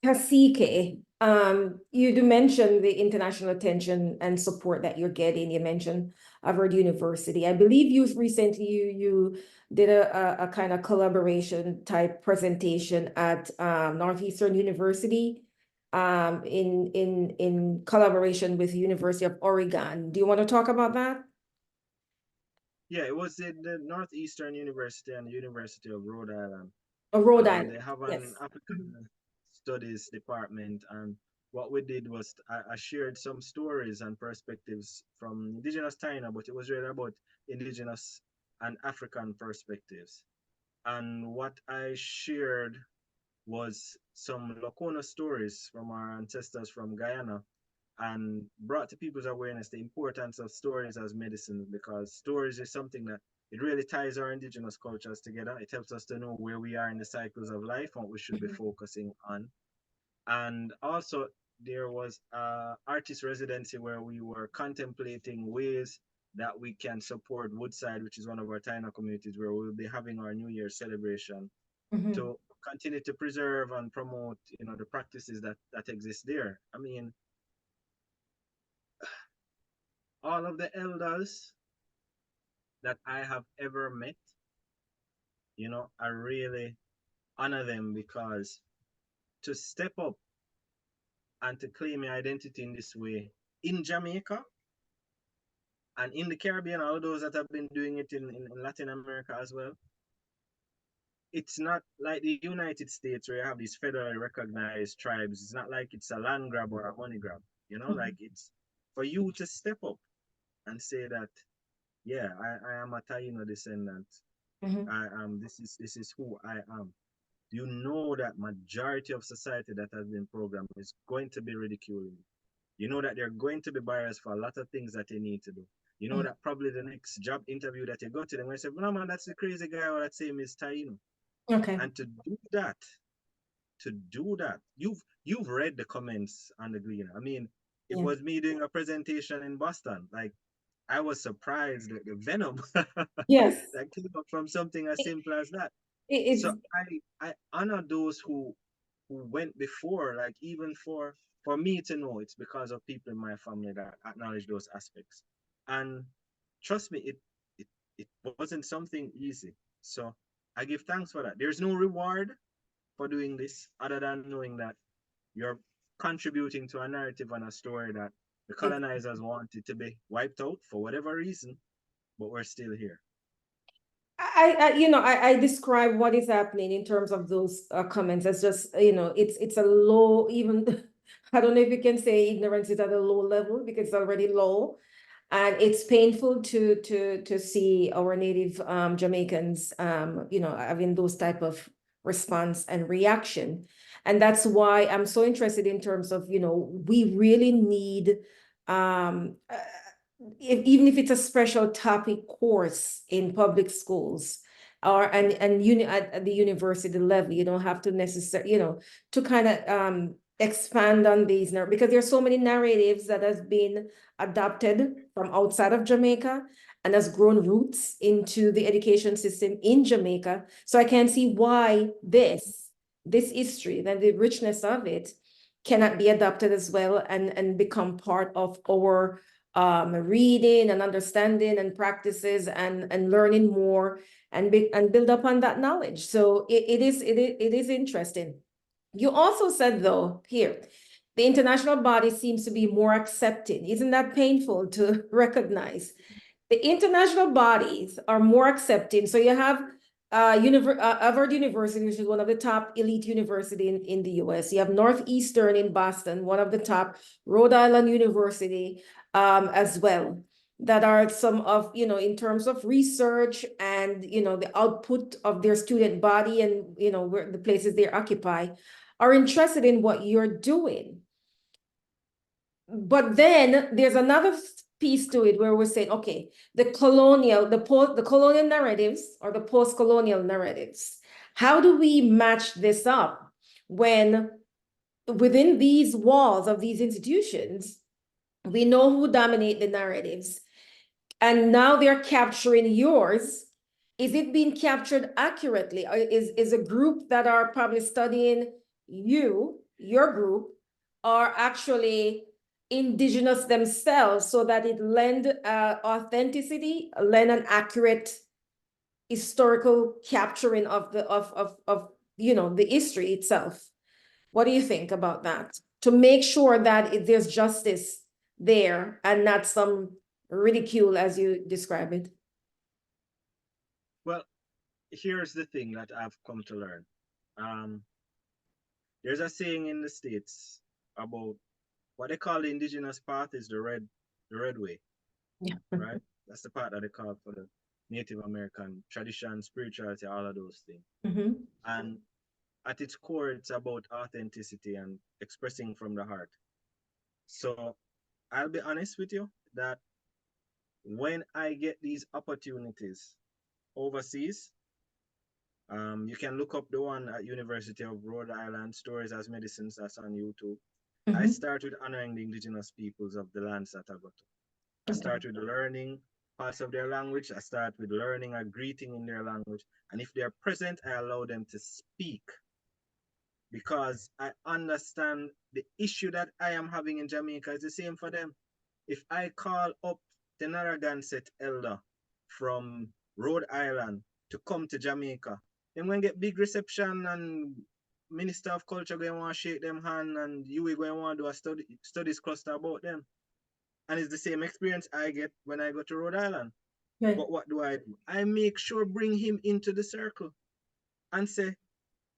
Kasike, you do mention the international attention and support that you're getting. You mentioned Harvard University. I believe you did a kind of collaboration type presentation at Northeastern University, in collaboration with the University of Oregon. Do you want to talk about that? Yeah, it was in the Northeastern University and the University of Rhode Island. Rhode Island, They have an yes. African Studies department, and what we did was I shared some stories and perspectives from Indigenous Taino, but it was really about Indigenous and African perspectives. And what I shared was some Lakota stories from our ancestors from Guyana, and brought to people's awareness the importance of stories as medicine, because stories is something that it really ties our indigenous cultures together. It helps us to know where we are in the cycles of life and what we should be focusing on. And also, there was a artist residency where we were contemplating ways that we can support Woodside, which is one of our Taino communities, where we'll be having our New Year celebration, Mhm. to continue to preserve and promote, the practices that exist there. I mean, all of the elders that I have ever met, I really honor them, because to step up and to claim your identity in this way in Jamaica and in the Caribbean, all those that have been doing it in Latin America as well, it's not like the United States where you have these federally recognized tribes. It's not like it's a land grab or a money grab, like it's for you to step up and say that, yeah, I am a Taino descendant. Mhm. I am, this is who I am. You know that majority of society that has been programmed is going to be ridiculing. You know that they're going to be biased for a lot of things that they need to do. You know Mhm. that probably the next job interview that you go to them, I say, no man, that's the crazy guy or that same is Taino. Okay. And to do that, you've read the comments on the Gleaner. I mean, it Yeah. was me doing a presentation in Boston. Like, I was surprised at the venom Yes. that came up from something as It, simple as that. So it's I honor those who went before, like even for me to know, it's because of people in my family that acknowledge those aspects. And trust me, it it wasn't something easy. So I give thanks for that. There's no reward for doing this other than knowing that you're contributing to a narrative and a story that the it, colonizers wanted to be wiped out for whatever reason, but we're still here. I describe what is happening in terms of those comments as just, it's a low, even, I don't know if you can say ignorance is at a low level because it's already low. And it's painful to see our native Jamaicans, having those type of response and reaction. And that's why I'm so interested in terms of, we really need even if it's a special topic course in public schools or at the university level, you don't have to necessarily, to kind of expand on these now, because there's so many narratives that has been adopted from outside of Jamaica and has grown roots into the education system in Jamaica. So I can see why this history and the richness of it cannot be adopted as well and become part of our reading and understanding and practices and learning more and build upon that knowledge. So it is interesting. You also said though here, the international body seems to be more accepting. Isn't that painful to recognize? The international bodies are more accepting. So you have Harvard University, which is one of the top elite university in the US. You have Northeastern in Boston, one of the top, Rhode Island University as well, that are some of, in terms of research and, the output of their student body and, where the places they occupy are interested in what you're doing. But then there's another piece to it where we're saying, okay, the colonial narratives or the post-colonial narratives. How do we match this up when within these walls of these institutions, we know who dominate the narratives, and now they're capturing yours? Is it being captured accurately? Or is a group that are probably studying your group, are actually indigenous themselves, so that it lend authenticity, lend an accurate historical capturing of the history itself? What do you think about that? To make sure that there's justice there and not some ridicule as you describe it. Well, here's the thing that I've come to learn. Um, There's a saying in the States about what they call the indigenous path is the red way, Yeah. right? That's the part that they call for the Native American tradition, spirituality, all of those things. Mm-hmm. And at its core, it's about authenticity and expressing from the heart. So I'll be honest with you that when I get these opportunities overseas, you can look up the one at University of Rhode Island, Stories as Medicines, that's on YouTube. I Mm-hmm. start with honoring the indigenous peoples of the lands that I go to. I Okay. start with learning parts of their language. I start with learning a greeting in their language. And if they're present, I allow them to speak because I understand the issue that I am having in Jamaica is the same for them. If I call up the Narragansett elder from Rhode Island to come to Jamaica, they're going to get big reception and Minister of Culture going to want to shake them hand and you are going to want to do a studies cluster about them. And it's the same experience I get when I go to Rhode Island. Right. But what do? I make sure bring him into the circle and say,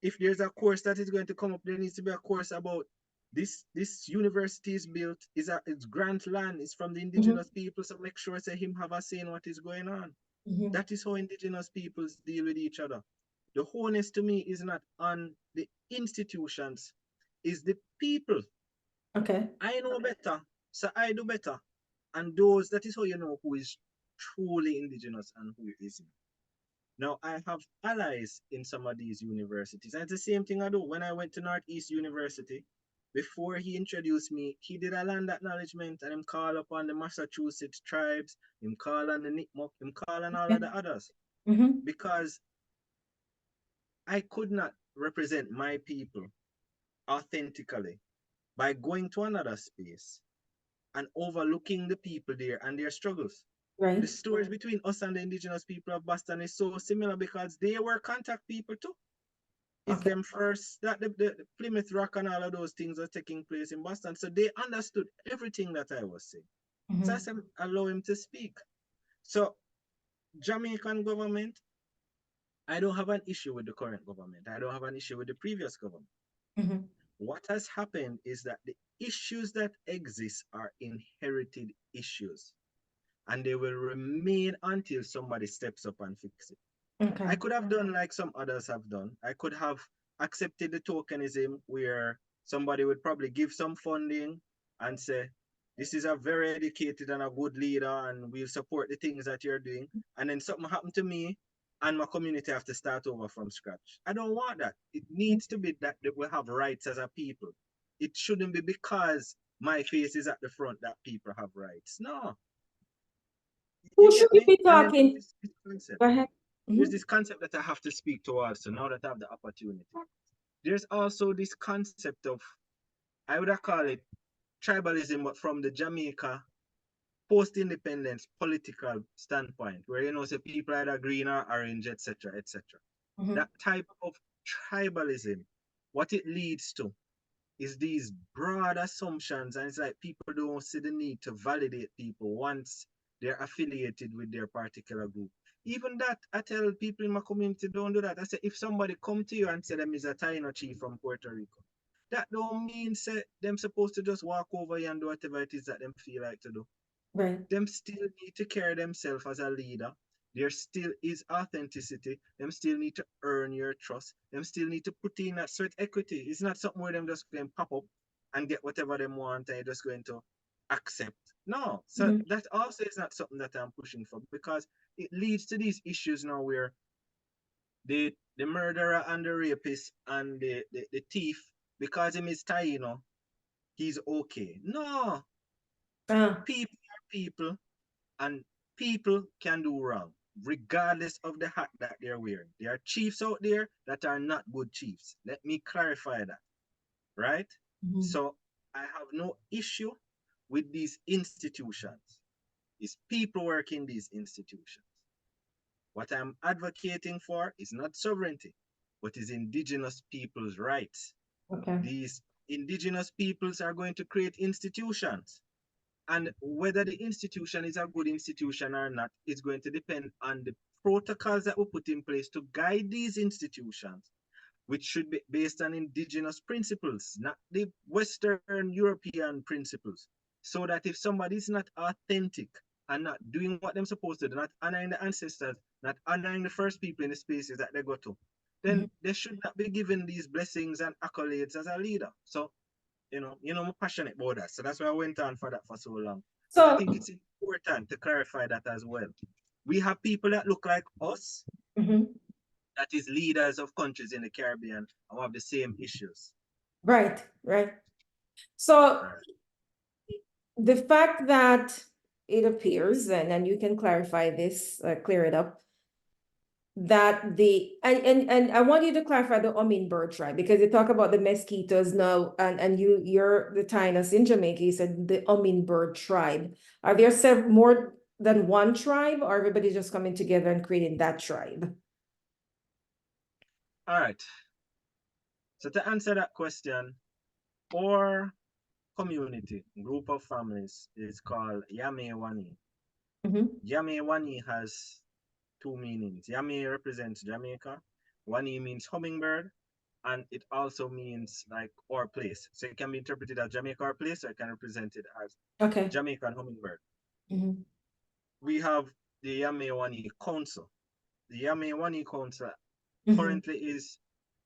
if there's a course that is going to come up, there needs to be a course about this university is built, it's grant land, it's from the Mm-hmm. indigenous people. So make sure say him have a say in what is going on. Mm-hmm. That is how indigenous peoples deal with each other. The wholeness to me is not on the institutions, is the people. Okay. I know better, so I do better. And those, that is how you know who is truly indigenous and who isn't. Now, I have allies in some of these universities. And it's the same thing I do. When I went to Northeast University, before he introduced me, he did a land acknowledgement and him call upon the Massachusetts tribes, him call on the Nipmuc, him call on all Yeah. of the others. Mm-hmm. Because I could not represent my people authentically by going to another space and overlooking the people there and their struggles. The Right. stories between us and the indigenous people of Boston is so similar because they were contact people too. It's Okay. them first that the Plymouth Rock and all of those things are taking place in Boston. So they understood everything that I was saying. So I Mm-hmm. said, allow him to speak. So Jamaican government, I don't have an issue with the current government. I don't have an issue with the previous government. Mm-hmm. What has happened is that the issues that exist are inherited issues and they will remain until somebody steps up and fix it. Okay. I could have done like some others have done. I could have accepted the tokenism where somebody would probably give some funding and say, this is a very educated and a good leader and we'll support the things that you're doing. And then something happened to me and my community have to start over from scratch. I don't want that. It needs to be that we have rights as a people. It shouldn't be because my face is at the front that people have rights. No, Who you should get we me? be And then talking? this concept. Go ahead. There's Mm-hmm. this concept that I have to speak to also now that I have the opportunity. There's also this concept of, I would call it tribalism, but from the Jamaica post-independence political standpoint, where you know, say people either green or orange, etc., etc. Mm-hmm. That type of tribalism, what it leads to is these broad assumptions, and it's like people don't see the need to validate people once they're affiliated with their particular group. Even that, I tell people in my community, don't do that. I say, if somebody come to you and say them is a Taino chief from Puerto Rico, that don't mean say them supposed to just walk over you and do whatever it is that them feel like to do. Right. Them still need to carry themselves as a leader. There still is authenticity. Them still need to earn your trust. Them still need to put in that sweat equity. It's not something where them just going to pop up and get whatever they want and you're just going to accept. No. So Mm-hmm. that also is not something that I'm pushing for because it leads to these issues now where the murderer and the rapist and the thief, because him is Taino, he's okay. No. Ah. People are people and people can do wrong regardless of the hat that they're wearing. There are chiefs out there that are not good chiefs. Let me clarify that, right? Mm-hmm. So I have no issue with these institutions. It's people working these institutions. What I'm advocating for is not sovereignty, but is indigenous people's rights. Okay. These indigenous peoples are going to create institutions. And whether the institution is a good institution or not is going to depend on the protocols that we put in place to guide these institutions which should be based on indigenous principles, not the Western European principles. So that if somebody is not authentic and not doing what they're supposed to do, not honoring the ancestors, not honoring the first people in the spaces that they go to, then Mhm. they should not be given these blessings and accolades as a leader. So, I'm passionate about that. So that's why I went on for that for so long. But I So, think it's important to clarify that as well. We have people that look like us, mhm. that is leaders of countries in the Caribbean, and have the same issues. Right, right. So Right. the fact that it appears, and you can clarify this, clear it up, that and I want you to clarify the Hummingbird tribe, because you talk about the mosquitoes now, and you're the Tainos in Jamaica, you said the Hummingbird tribe. Are there more than one tribe, or everybody just coming together and creating that tribe? All right. So to answer that question, our community, group of families, is called Yamewani. Mhm. Yamewani has two meanings. Yame represents Jamaica. Wani means hummingbird, and it also means like our place. So it can be interpreted as Jamaica our place, or it can represent it as Okay. Jamaican hummingbird. Mhm. We have the Yamewani Council. The Yamewani Council Mhm. currently is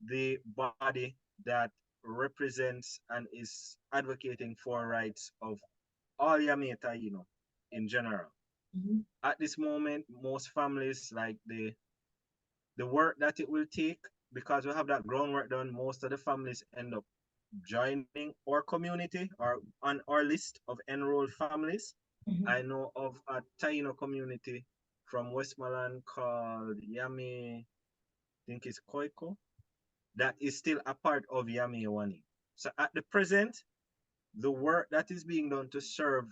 the body that represents and is advocating for rights of all Yame Taino in general. Mhm. At this moment, most families like the work that it will take, because we have that groundwork done, most of the families end up joining our community or on our list of enrolled families. Mhm. I know of a Taino community from Westmoreland called Yame, I think it's Koiko, that is still a part of Yamewani. So at the present, the work that is being done to serve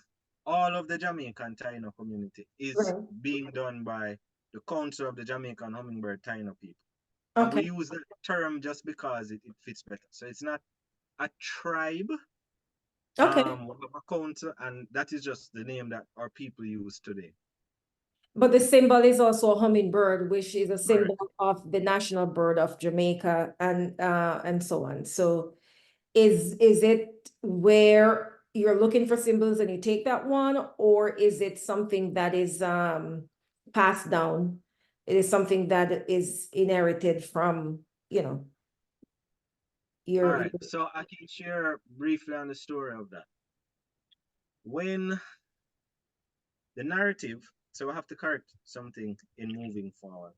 all of the Jamaican Taino community is Right. being done by the Council of the Jamaican Hummingbird Taino people. And we Okay. use that term just because it fits better. So it's not a tribe, Okay. we have a council, and that is just the name that our people use today. But the symbol is also a hummingbird, which is a Correct. symbol of the national bird of Jamaica, and so on. So is it where you're looking for symbols and you take that one, or is it something that is passed down? It is something that is inherited from, All your right. So I can share briefly on the story of that. When the narrative, so we have to correct something in moving forward.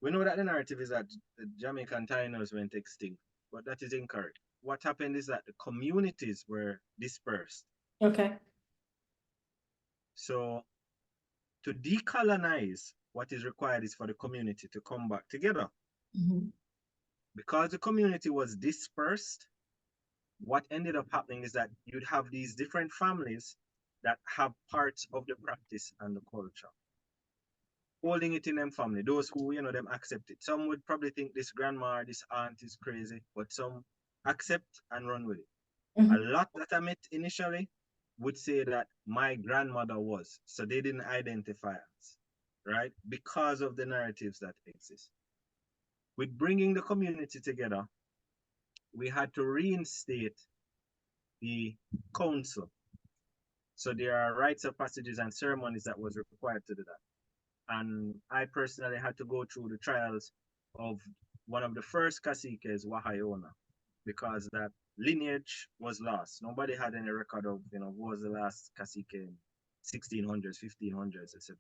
We know that the narrative is that the Jamaican Tainos went extinct, but that is incorrect. What happened is that the communities were dispersed. Okay. So to decolonize, what is required is for the community to come back together. Mhm. Because the community was dispersed, what ended up happening is that you'd have these different families that have parts of the practice and the culture, holding it in them family. Those who, them accept it. Some would probably think this grandma or this aunt is crazy, but some accept and run with it. A Mhm. lot that I met initially would say that my grandmother was, so they didn't identify us, right? Because of the narratives that exist. With bringing the community together, we had to reinstate the council. So there are rites of passages and ceremonies that was required to do that. And I personally had to go through the trials of one of the first caciques, Wahayona, because that lineage was lost. Nobody had any record of, who was the last cacique in 1600s, 1500s, etc.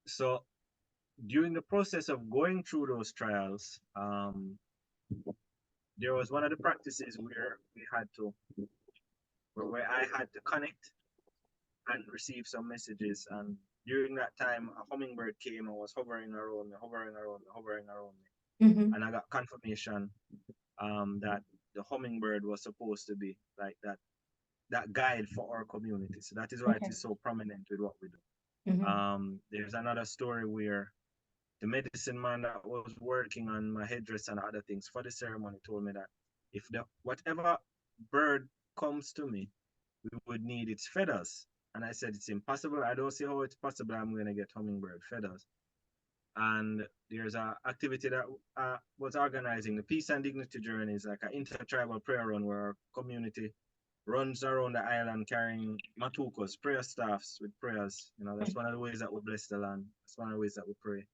So during the process of going through those trials, there was one of the practices where where I had to connect and receive some messages. And during that time, a hummingbird came and was hovering around me, hovering around me, hovering around me. Mhm. And I got confirmation that the hummingbird was supposed to be like that guide for our community. So that is why it Okay. is so prominent with what we do. Mhm. There's another story where the medicine man that was working on my headdress and other things for the ceremony told me that if the whatever bird comes to me, we would need its feathers. And I said, it's impossible. I don't see how it's possible I'm going to get hummingbird feathers. And there's a activity that was organizing the Peace and Dignity Journeys, like an intertribal prayer run where our community runs around the island carrying matukos, prayer staffs with prayers. You know, that's one of the ways that we bless the land. That's one of the ways that we pray.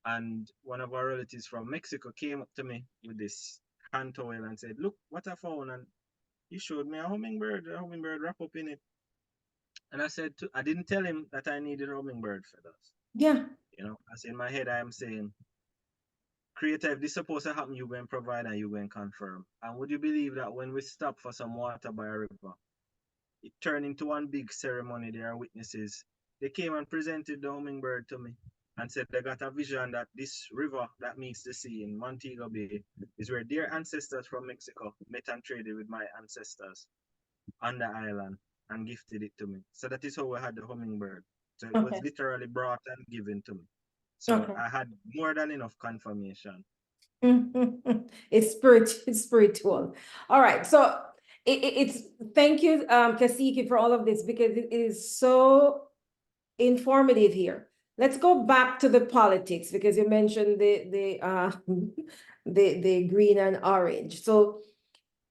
And one of our relatives from Mexico came up to me with this hand towel and said, "Look what I found." And he showed me a hummingbird wrap up in it. And I said, I didn't tell him that I needed hummingbird feathers. Yeah. You know, as in my head, I am saying, Creator, if this supposed to happen, you go and provide and you go and confirm. And would you believe that when we stop for some water by a river, it turned into one big ceremony? There are witnesses. They came and presented the hummingbird to me and said they got a vision that this river that meets the sea in Montego Bay is where their ancestors from Mexico met and traded with my ancestors on the island and gifted it to me. So that is how we had the hummingbird. So it was Okay. literally brought and given to me. So Okay. I had more than enough confirmation. It's spiritual. All right. So it's thank you, Kasike, for all of this because it is so informative here. Let's go back to the politics because you mentioned the the green and orange. So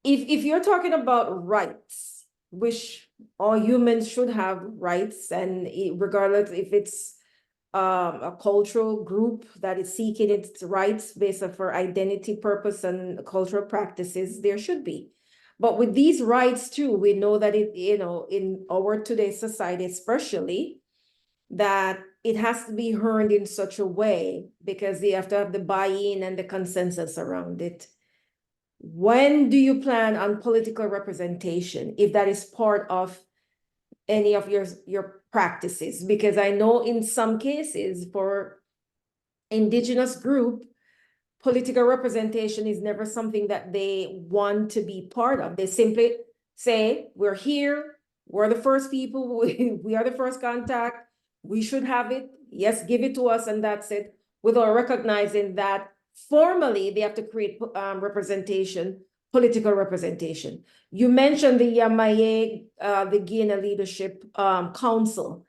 if you're talking about rights, which all humans should have rights, and regardless if it's a cultural group that is seeking its rights based on for identity, purpose, and cultural practices, there should be. But with these rights too, we know that it, you know, in our today's society, especially, that it has to be earned in such a way because they have to have the buy-in and the consensus around it. When do you plan on political representation, if that is part of any of your practices? Because I know in some cases for Indigenous group, political representation is never something that they want to be part of. They simply say, we're here, we're the first people, we are the first contact, we should have it, yes, give it to us, and that's it, without recognizing that formally they have to create representation, political representation. You mentioned the Yamaye, the Guinea Leadership Council.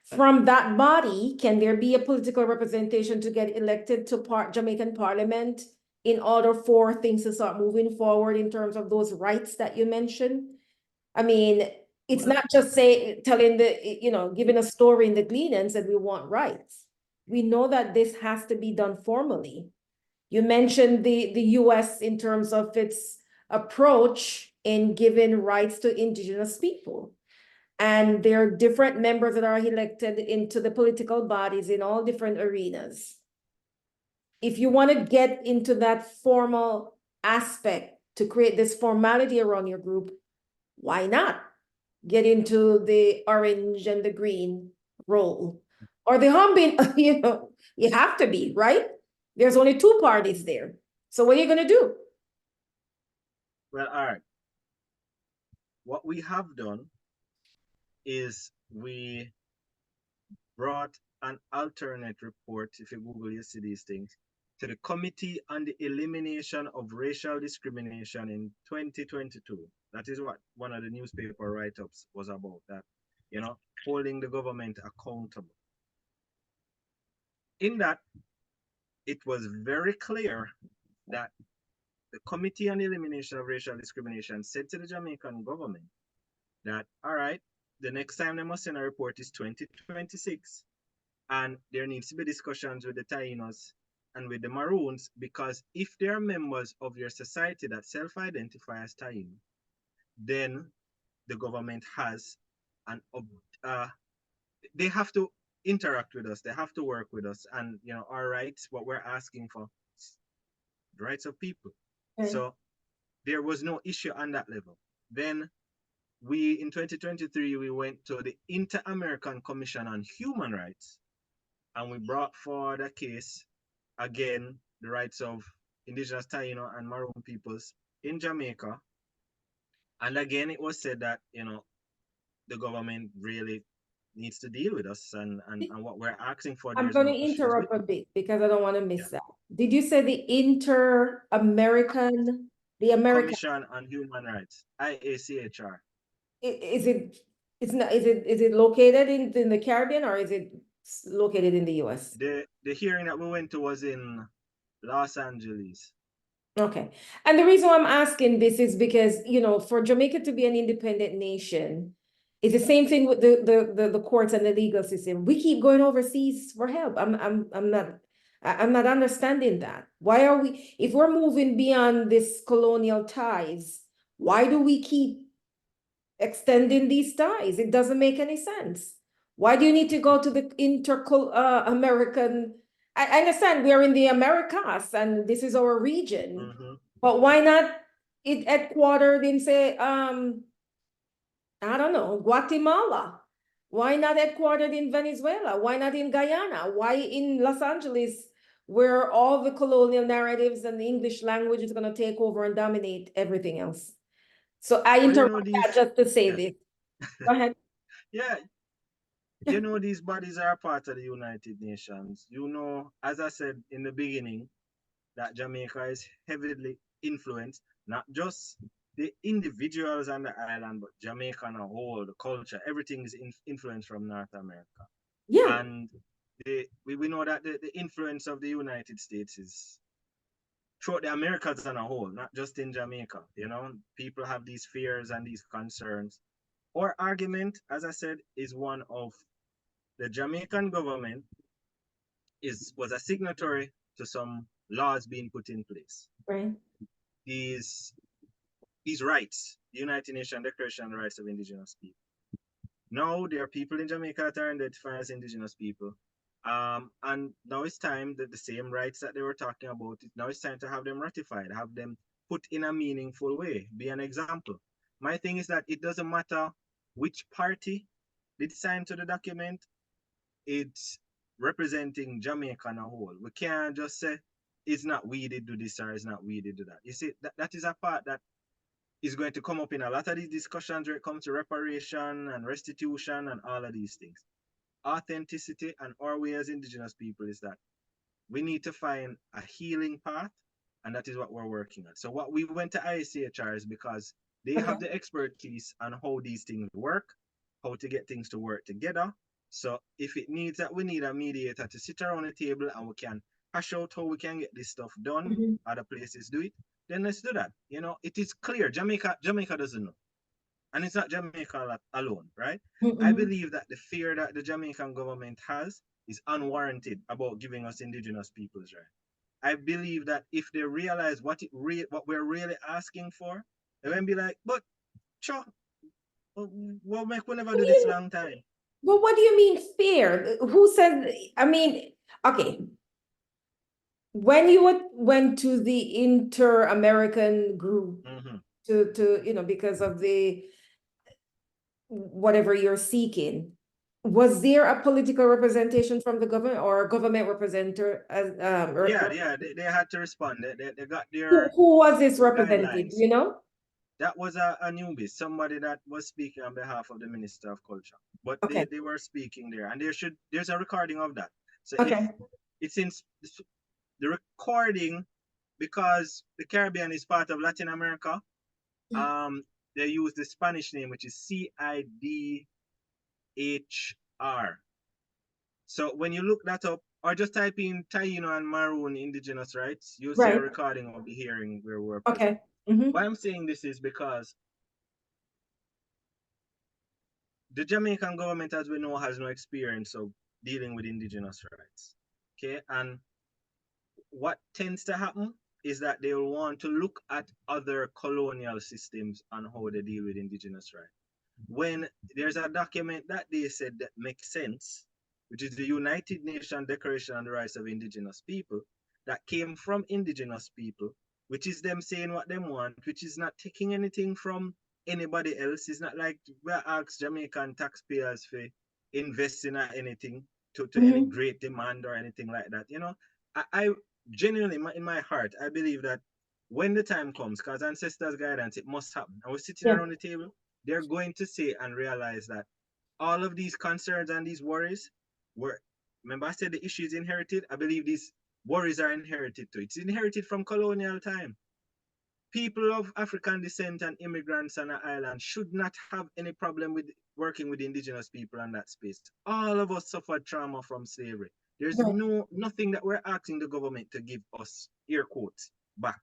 From that body, can there be a political representation to get elected to Jamaican Parliament in order for things to start moving forward in terms of those rights that you mentioned? I mean, it's Well, not just telling giving a story in the Gleanings that we want rights. We know that this has to be done formally. You mentioned the US in terms of its approach in giving rights to Indigenous people. And there are different members that are elected into the political bodies in all different arenas. If you want to get into that formal aspect to create this formality around your group, why not get into the orange and the green role? Or the humming, you have to be, right? There's only two parties there. So what are you going to do? well, all right. What we have done is we brought an alternate report, if you Google, you see these things, to the Committee on the Elimination of Racial Discrimination in 2022. That is what one of the newspaper write-ups was about, that, holding the government accountable. In that, it was very clear that the Committee on the Elimination of Racial Discrimination said to the Jamaican government that, all right, the next time they must send a report is 2026. And there needs to be discussions with the Tainos and with the Maroons, because if they are members of your society that self-identify as Taino, then the government has an they have to interact with us, they have to work with us, and our rights, what we're asking for, the rights of people. Okay. So there was no issue on that level. Then we, in 2023, we went to the Inter-American Commission on Human Rights, and we brought forward a case, again, the rights of Indigenous Taino and Maroon peoples in Jamaica. And again, it was said that, the government really needs to deal with us, and what we're asking for, I'm there's going to no issues with interrupt a it. bit because I don't want to Yeah. miss that. Did you say the Inter-American, the American, Commission on Human Rights, IACHR. is it, it's not, is it located in the Caribbean or is it located in the US? The hearing that we went to was in Los Angeles. Okay. And the reason why I'm asking this is because, for Jamaica to be an independent nation, it's the same thing with the courts and the legal system. We keep going overseas for help. I'm not understanding that. Why are we, if we're moving beyond this colonial ties, why do we keep extending these ties? It doesn't make any sense. Why do you need to go to the American? I understand we are in the Americas and this is our region, Mm-hmm. but why not it headquartered in, say, I don't know, Guatemala? Why not headquartered in Venezuela? Why not in Guyana? Why in Los Angeles, where all the colonial narratives and the English language is going to take over and dominate everything else? So I Well, interrupt that these, just to say yes, this. Go ahead. yeah, these bodies are part of the United Nations. As I said in the beginning, that Jamaica is heavily influenced, not just the individuals on the island, but Jamaica on a whole, the culture, everything is influenced from North America. Yeah. And we know that the influence of the United States is throughout the Americas on a whole, not just in Jamaica. People have these fears and these concerns. Our argument, as I said, is one of the Jamaican government was a signatory to some laws being put in place. Right. These rights, the United Nations Declaration on the Rights of Indigenous People. Now there are people in Jamaica that are identified as Indigenous people. And now it's time that the same rights that they were talking about, now it's time to have them ratified, have them put in a meaningful way, be an example. My thing is that it doesn't matter which party did sign to the document, it's representing Jamaica on a whole. We can't just say it's not we did do this or it's not we did do that. You see, that is a part that is going to come up in a lot of these discussions where it comes to reparation and restitution and all of these things. Authenticity and our way as Indigenous people is that we need to find a healing path, and that is what we're working on. So what we went to ICHR is because they Okay. have the expertise on how these things work, how to get things to work together. So if it needs that, we need a mediator to sit around the table and we can hash out how we can get this stuff done. Mhm. Other places do it. Then let's do that. It is clear. Jamaica doesn't know. And it's not Jamaica alone, right? I Mhm. believe that the fear that the Jamaican government has is unwarranted about giving us indigenous peoples right. I believe that if they realize what we're really asking for, they won't be like, but sure, what make we never do this long time? Well, what do you mean fair? Who said, I mean, okay, when you went to the Inter-American group Mm-hmm. to because of the whatever you're seeking, was there a political representation from the government or a government representative as Yeah, they had to respond. They got who was this representative, guidelines. you know? That was a newbie, somebody that was speaking on behalf of the Minister of Culture. But Okay. they were speaking there, and there's a recording of that. So if Okay. it's in the recording, because the Caribbean is part of Latin America, um, they use the Spanish name, which is CIDHR. So when you look that up, or just type in Taino and Maroon Indigenous Rights, you'll see a Right. recording of the hearing where we're present. Okay. Mm-hmm. Why I'm saying this is because the Jamaican government, as we know, has no experience of dealing with indigenous rights. Okay, and what tends to happen is that they will want to look at other colonial systems and how they deal with indigenous rights. When there's a document that they said that makes sense, which is the United Nations Declaration on the Rights of Indigenous People, that came from indigenous people, which is them saying what they want, which is not taking anything from anybody else. It's not like we ask Jamaican taxpayers for investing in anything to any Mm-hmm. great demand or anything like that. I genuinely, in my heart, I believe that when the time comes, because ancestors' guidance, it must happen. And we're sitting Yeah. around the table, they're going to say and realize that all of these concerns and these worries were, remember I said the issue is inherited? I believe these worries are inherited too. It's inherited from colonial time. People of African descent and immigrants on the island should not have any problem with working with indigenous people on that space. All of us suffered trauma from slavery. There's Right. nothing that we're asking the government to give us, air quotes, back.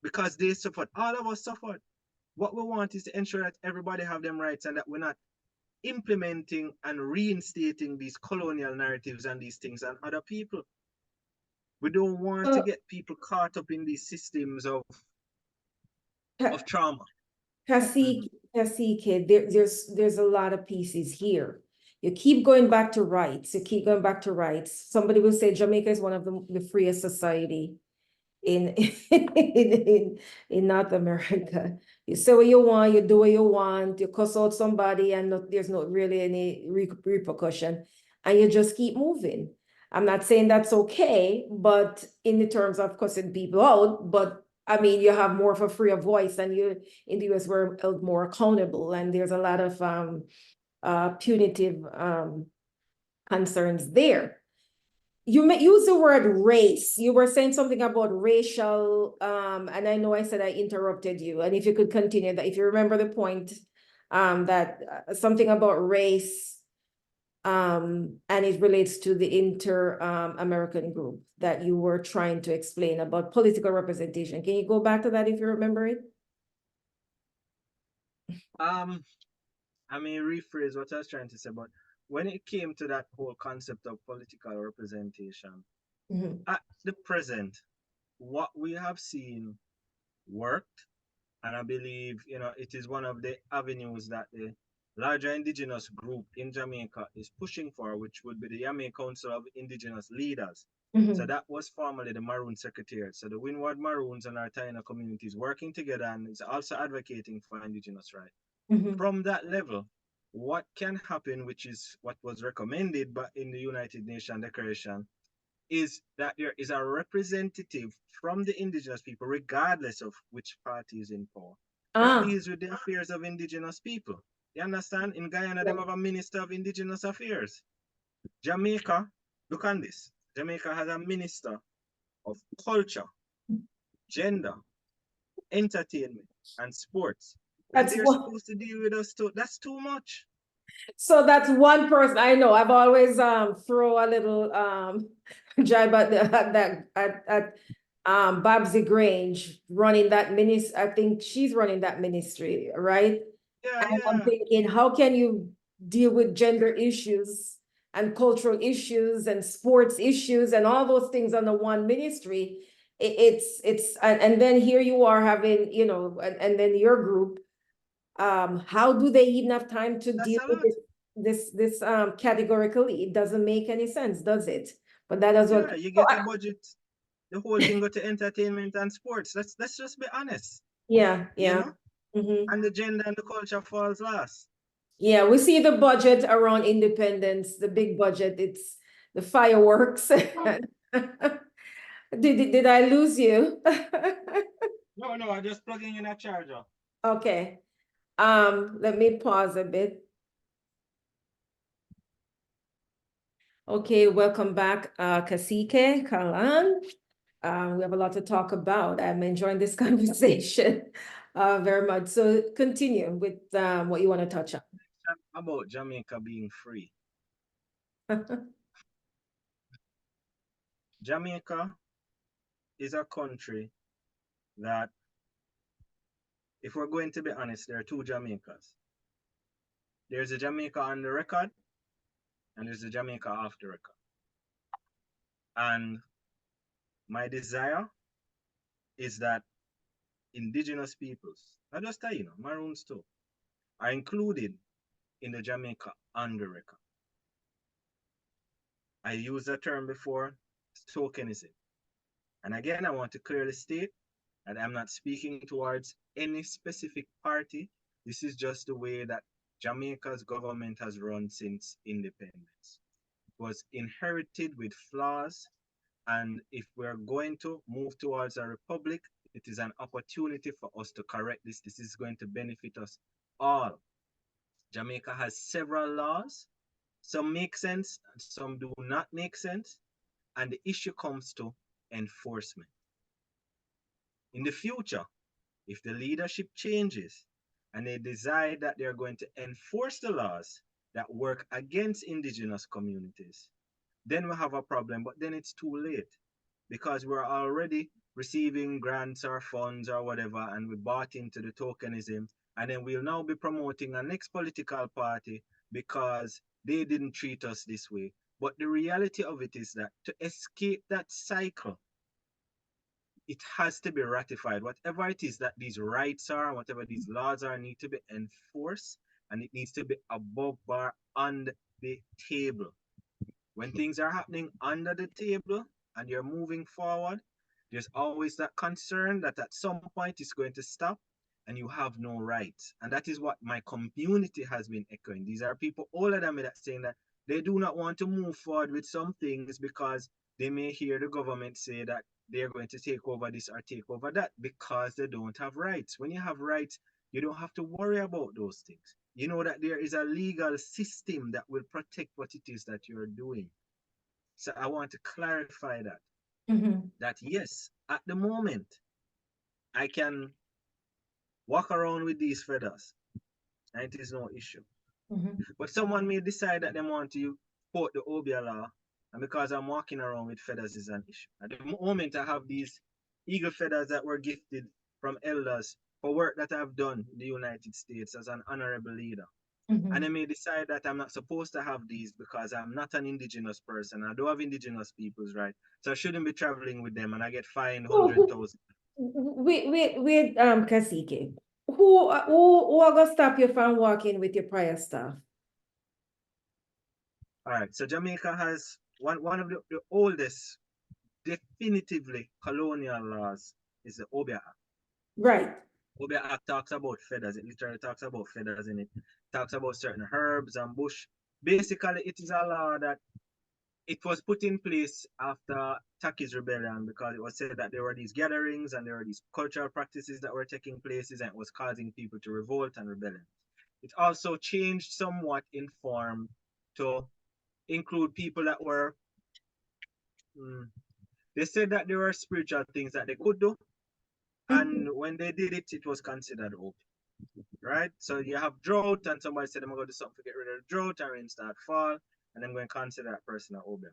Because they suffered. All of us suffered. What we want is to ensure that everybody have them rights and that we're not implementing and reinstating these colonial narratives and these things on other people. We don't want to So, get people caught up in these systems of Ka- trauma. Kasike, Kasike, there's a lot of pieces here. You keep going back to rights. You keep going back to rights. Somebody will say Jamaica is one of the freest society in in North America. You say what you want, you do what you want, you cuss out somebody, and there's not really any repercussion, and you just keep moving. I'm not saying that's okay, but in the terms of cussing people out, but I mean, you have more of a freer voice, and you in the US we're held more accountable, and there's a lot of punitive concerns there. You may use the word race. You were saying something about racial, and I know I said I interrupted you. And if you could continue that, if you remember the point, that something about race, and it relates to the American group that you were trying to explain about political representation. Can you go back to that if you remember it? Um, I mean, rephrase what I was trying to say, but when it came to that whole concept of political representation, Mhm. at the present, what we have seen worked, and I believe, it is one of the avenues that the larger indigenous group in Jamaica is pushing for, which would be the Yame Council of Indigenous Leaders. So Mhm. that was formerly the Maroon Secretariat. So the Windward Maroons and our Taino communities working together and is also advocating for indigenous rights. Mhm. From that level, what can happen, which is what was recommended but in the United Nations Declaration, is that there is a representative from the indigenous people, regardless of which party is in power, that Ah, deals with the affairs of indigenous people. You understand? In Guyana, they yeah. have a minister of indigenous affairs. Jamaica, look on this. Jamaica has a minister of culture, gender, entertainment, and sports. And That's they're what. supposed to deal with us too. That's too much. So that's one person I know. I've always throw a little jibe at that at Babsy Grange running that ministry. I think she's running that ministry, right? Yeah, And I'm yeah. thinking, how can you deal with gender issues and cultural issues and sports issues and all those things under one ministry? It's and then here you are having, and then your group, how do they even have time to That's deal a with lot. this categorically? It doesn't make any sense, does it? But that is what. Yeah, you get a budget, the whole thing go to entertainment and sports. Let's just be honest, Yeah, you yeah. know? Mhm. And the gender and the culture falls last. Yeah, we see the budget around independence, the big budget, it's the fireworks. Did I lose you? No, no, I'm just plugging in a charger. Okay, let me pause a bit. Okay, welcome back, Kasike Kalaan. We have a lot to talk about. I'm enjoying this conversation very much. So continue with what you want to touch About Jamaica being free. on. Jamaica is a country that, if we're going to be honest, there are two Jamaicas. There's a Jamaica on the record, and there's a Jamaica off the record. And my desire is that indigenous peoples, not just Taino, Maroons too, are included in the Jamaica on the record. I used that term before, tokenism. And again, I want to clearly state that I'm not speaking towards any specific party. This is just the way that Jamaica's government has run since independence. It was inherited with flaws, and if we're going to move towards a republic, it is an opportunity for us to correct this. This is going to benefit us all. Jamaica has several laws. Some make sense, and some do not make sense. And the issue comes to enforcement. In the future, if the leadership changes and they decide that they're going to enforce the laws that work against indigenous communities, then we have a problem. But then it's too late because we're already receiving grants or funds or whatever, and we bought into the tokenism. And then we'll now be promoting a next political party because they didn't treat us this way. But the reality of it is that to escape that cycle, it has to be ratified. Whatever it is that these rights are, whatever these laws are, need to be enforced, and it needs to be above bar on the table. When things are happening under the table and you're moving forward, there's always that concern that at some point it's going to stop and you have no rights. And that is what my community has been echoing. These are people older than me that saying that they do not want to move forward with some things because they may hear the government say that they're going to take over this or take over that because they don't have rights. When you have rights, you don't have to worry about those things. You know that there is a legal system that will protect what it is that you're doing. So I want to clarify that. Mm-hmm. That yes, at the moment, I can walk around with these feathers and it is no issue. Mm-hmm. But someone may decide that they want to quote the Obia law, and because I'm walking around with feathers is an issue. At the moment, I have these eagle feathers that were gifted from elders for work that I've done in the United States as an honorable leader. And Mm-hmm. I may decide that I'm not supposed to have these because I'm not an indigenous person. I don't have indigenous people's right. So I shouldn't be traveling with them and I get fined Who, 100,000. wait, Kasike. Who are gonna stop you from walking with your prior stuff? All right. So Jamaica has one of the oldest, definitively colonial laws is the Obia Act. Right. Obia Act talks about feathers. It literally talks about feathers in it. It talks about certain herbs and bush. Basically, it is a law that it was put in place after Taki's rebellion because it was said that there were these gatherings and there were these cultural practices that were taking places and it was causing people to revolt and rebellion. It also changed somewhat in form to include people that were, they said that there were spiritual things that they could do. Mhm. And when they did it, it was considered open, right? So you have drought and somebody said, I'm going to do something to get rid of the drought and rain start fall. And I'm going to consider that person an obeah.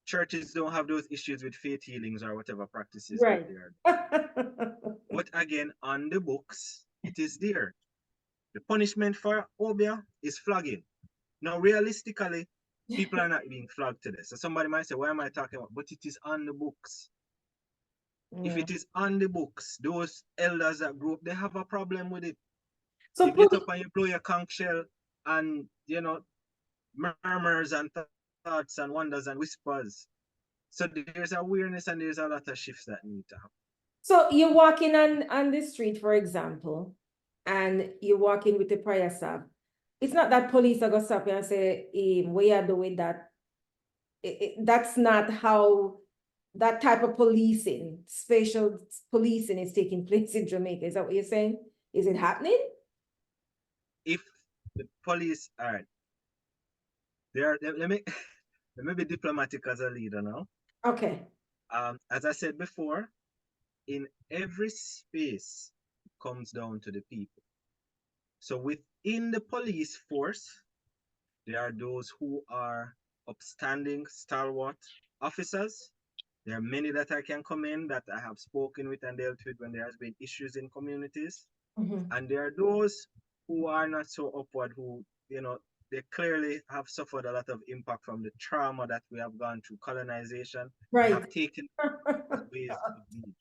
Churches don't have those issues with faith healings or whatever practices that Right. they are. But again, on the books, it is there. The punishment for obeah is flogging. Now, realistically, people are not being flogged today. So somebody might say, why am I talking about? But it is on the books. If Yeah. it is on the books, those elders that grew up, they have a problem with it. So You get put up and you blow your conch shell and, murmurs and thoughts and wonders and whispers. So there's awareness and there's a lot of shifts that need to happen. so you're walking on the street, for example, and you're walking with the prior staff. It's not that police are gonna stop you and say, we are doing that. That's not how that type of policing, spatial policing is taking place in Jamaica. Is that what you're saying? Is it happening? If the police, all right, let me let me be diplomatic as a leader now. Okay. As I said before, in every space it comes down to the people. So within the police force, there are those who are upstanding, stalwart officers. There are many that I can commend that I have spoken with and dealt with when there has been issues in communities. Mhm. And there are those who are not so upward, who, they clearly have suffered a lot of impact from the trauma that we have gone through colonization and Right. have taken ways to be,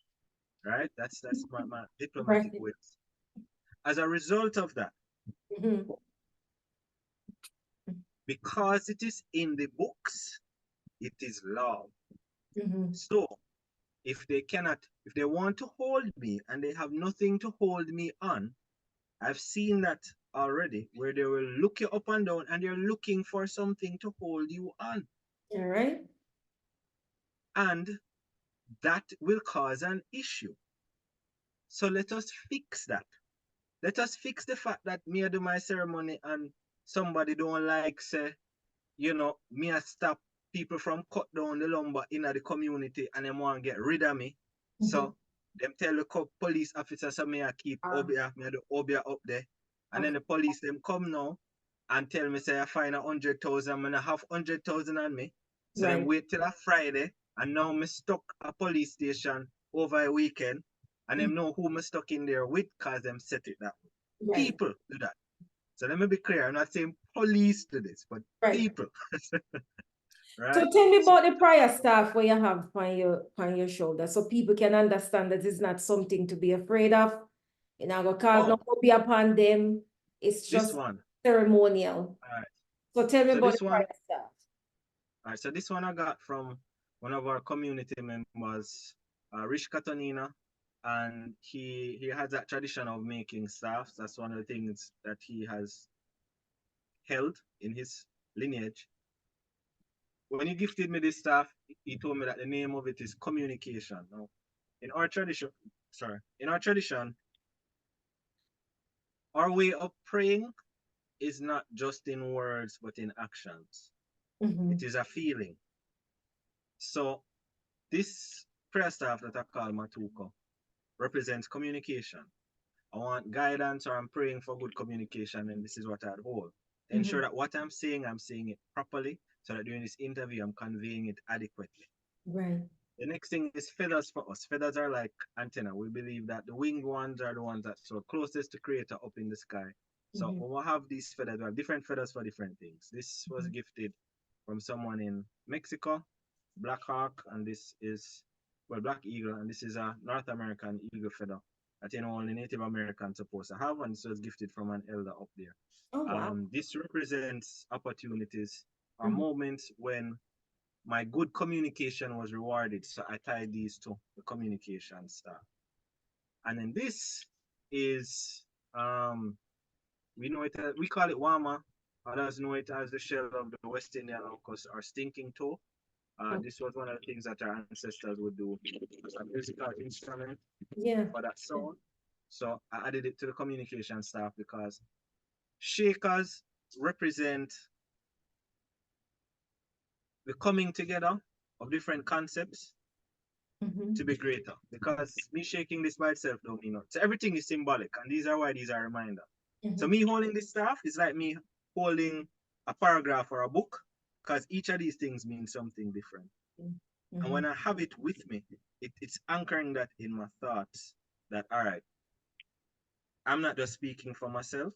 right? That's my Right. diplomatic ways. As a result of that, Mhm. because it is in the books, it is law. Mhm. So if they want to hold me and they have nothing to hold me on, I've seen that already where they will look you up and down and they're looking for something to hold you on. All right. And that will cause an issue. So let us fix that. Let us fix the fact that me I do my ceremony and somebody don't like say, me I stop people from cut down the lumber in the community and them want to get rid of me. So them tell the police officers so me I keep Obia, me I do Obia up there. And then the police them come now and tell me say I find 100,000 and I have 100,000 on me. So them Right. wait till a Friday and now me stuck a police station over a weekend and them know who me stuck in there with cause them set it that way. Right. People do that. So let me be clear, I'm not saying police do this, but Right. people. Right? So tell me So, about the prior staff where you have on your shoulder so people can understand that it's not something to be afraid of. You know, go cause no be upon them. It's this just one. ceremonial. All right. So tell me So about this the one, prior staff. all right. So this one I got from one of our community members, Rich Katonina, and he has that tradition of making staffs. That's one of the things that he has held in his lineage. When he gifted me this staff, he told me that the name of it is communication. Now, in our tradition, our way of praying is not just in words but in actions. It is a feeling. So this prayer staff that I call Matuko represents communication. I want guidance or I'm praying for good communication, and this is what I'd hold. Ensure that what I'm saying it properly so that during this interview I'm conveying it adequately. Right. The next thing is feathers for us. Feathers are like antenna. We believe that the winged ones are the ones that are closest to Creator up in the sky. So when we have these feathers, we have different feathers for different things. This was gifted from someone in Mexico, Black Hawk, and this is, well, Black Eagle, and this is a North American eagle feather that only Native Americans supposed to have, and so it's gifted from an elder up there. Oh, wow. This represents opportunities or moments when my good communication was rewarded. So I tied these to the communication staff. And then this is we know it we call it wama. Others know it as the shell of the West Indian locust or stinking toe. This was one of the things that our ancestors would do as a musical instrument for that sound. So I added it to the communication staff because shakers represent the coming together of different concepts to be greater. Because me shaking this by itself don't mean nothing. So everything is symbolic, and these are why these are reminders. So me holding this staff is like me holding a paragraph or a book, because each of these things means something different. And when I have it with me, it's anchoring that in my thoughts that, all right, I'm not just speaking for myself.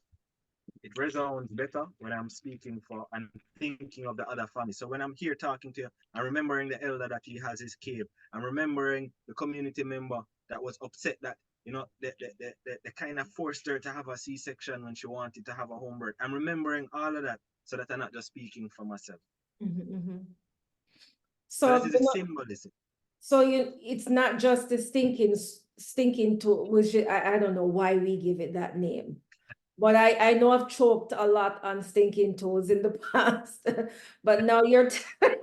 It resounds better when I'm speaking for and thinking of the other family. So when I'm here talking to you, I'm remembering the elder that he has his cave. I'm remembering the community member that was upset that, you know, the kind of forced her to have a C-section when she wanted to have a home birth. I'm remembering all of that so that I'm not just speaking for myself. So that is the symbolism. So it's not just the stinking tool, which I don't know why we give it that name. But I know I've choked a lot on stinking toes in the past, but now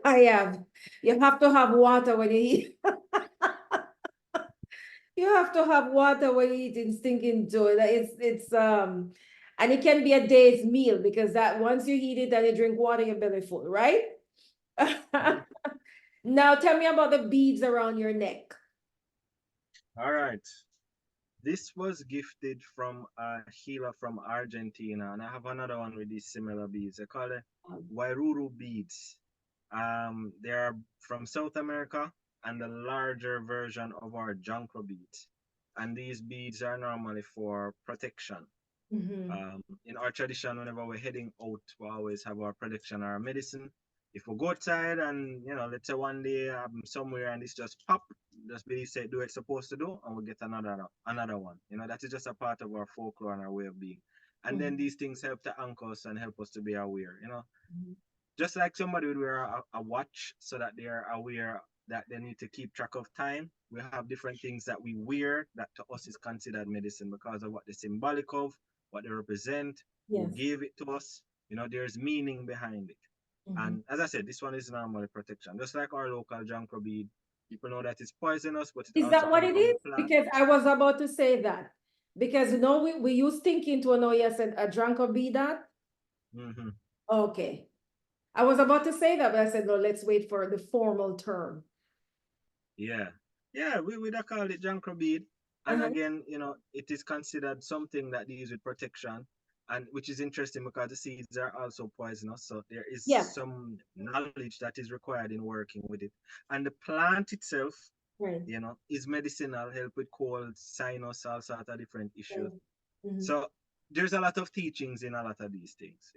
I have. You have to have water when you eat. You have to have water when you're eating stinking toe. And it can be a day's meal because that once you eat it and you drink water, your belly full, right? Now tell me about the beads around your neck. All right. This was gifted from a healer from Argentina, and I have another one with these similar beads. They call it Wairuru beads. They are from South America and the larger version of our Jankro beads. And these beads are normally for protection. In our tradition, whenever we're heading out, we always have our protection or our medicine. If we go outside and, you know, let's say one day I'm somewhere and it's just pop, just believe say do what it's supposed to do, and we get another one. You know, that is just a part of our folklore and our way of being. And then these things help to anchor us and help us to be aware, you know. Just like somebody would wear a watch so that they are aware that they need to keep track of time. We have different things that we wear that to us is considered medicine because of what they're symbolic of, what they represent, who gave it to us. You know, there's meaning behind it. And as I said, this one is normally protection. Just like our local Jankro bead, people know that it's poisonous, but it Is also that what comes it from the is? plant. Because I was about to say that. Because you know, we use thinking to know, yes, a drunk or be that. Okay. I was about to say that, but I said, no, let's wait for the formal term. Yeah. Yeah, we would have called it Jankro bead. And Uh-huh. again, it is considered something that deals with protection, and which is interesting because the seeds are also poisonous. So there is Yeah, some knowledge that is required in working with it. And the plant itself, right. is medicinal, help with colds, sinus, all sort of different issues. Right. Mhm. So there's a lot of teachings in a lot of these things.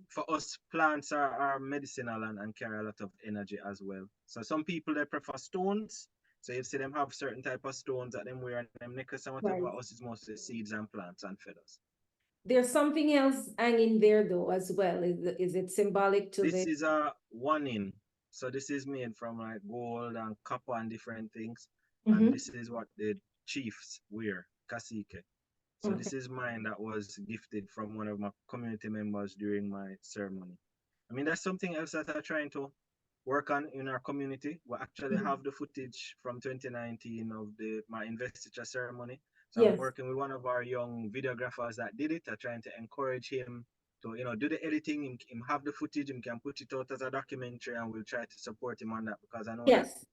For us, plants are medicinal and carry a lot of energy as well. So some people they prefer stones. So you see them have certain type of stones that them wear in them necklace and whatever. Right. For us, it's mostly seeds and plants and feathers. There's something else hanging there though as well. Is it symbolic to This the? is a one in. So this is made from like gold and copper and different things. And Mhm. this is what the chiefs wear, kasike. So Okay. this is mine that was gifted from one of my community members during my ceremony. I mean, that's something else that I'm trying to work on in our community. We actually Mhm. have the footage from 2019 of my investiture ceremony. So I'm Yes. working with one of our young videographers that did it. I'm trying to encourage him to, do the editing. Him have the footage. Him can put it out as a documentary, and we'll try to support him on that because I know that Yes.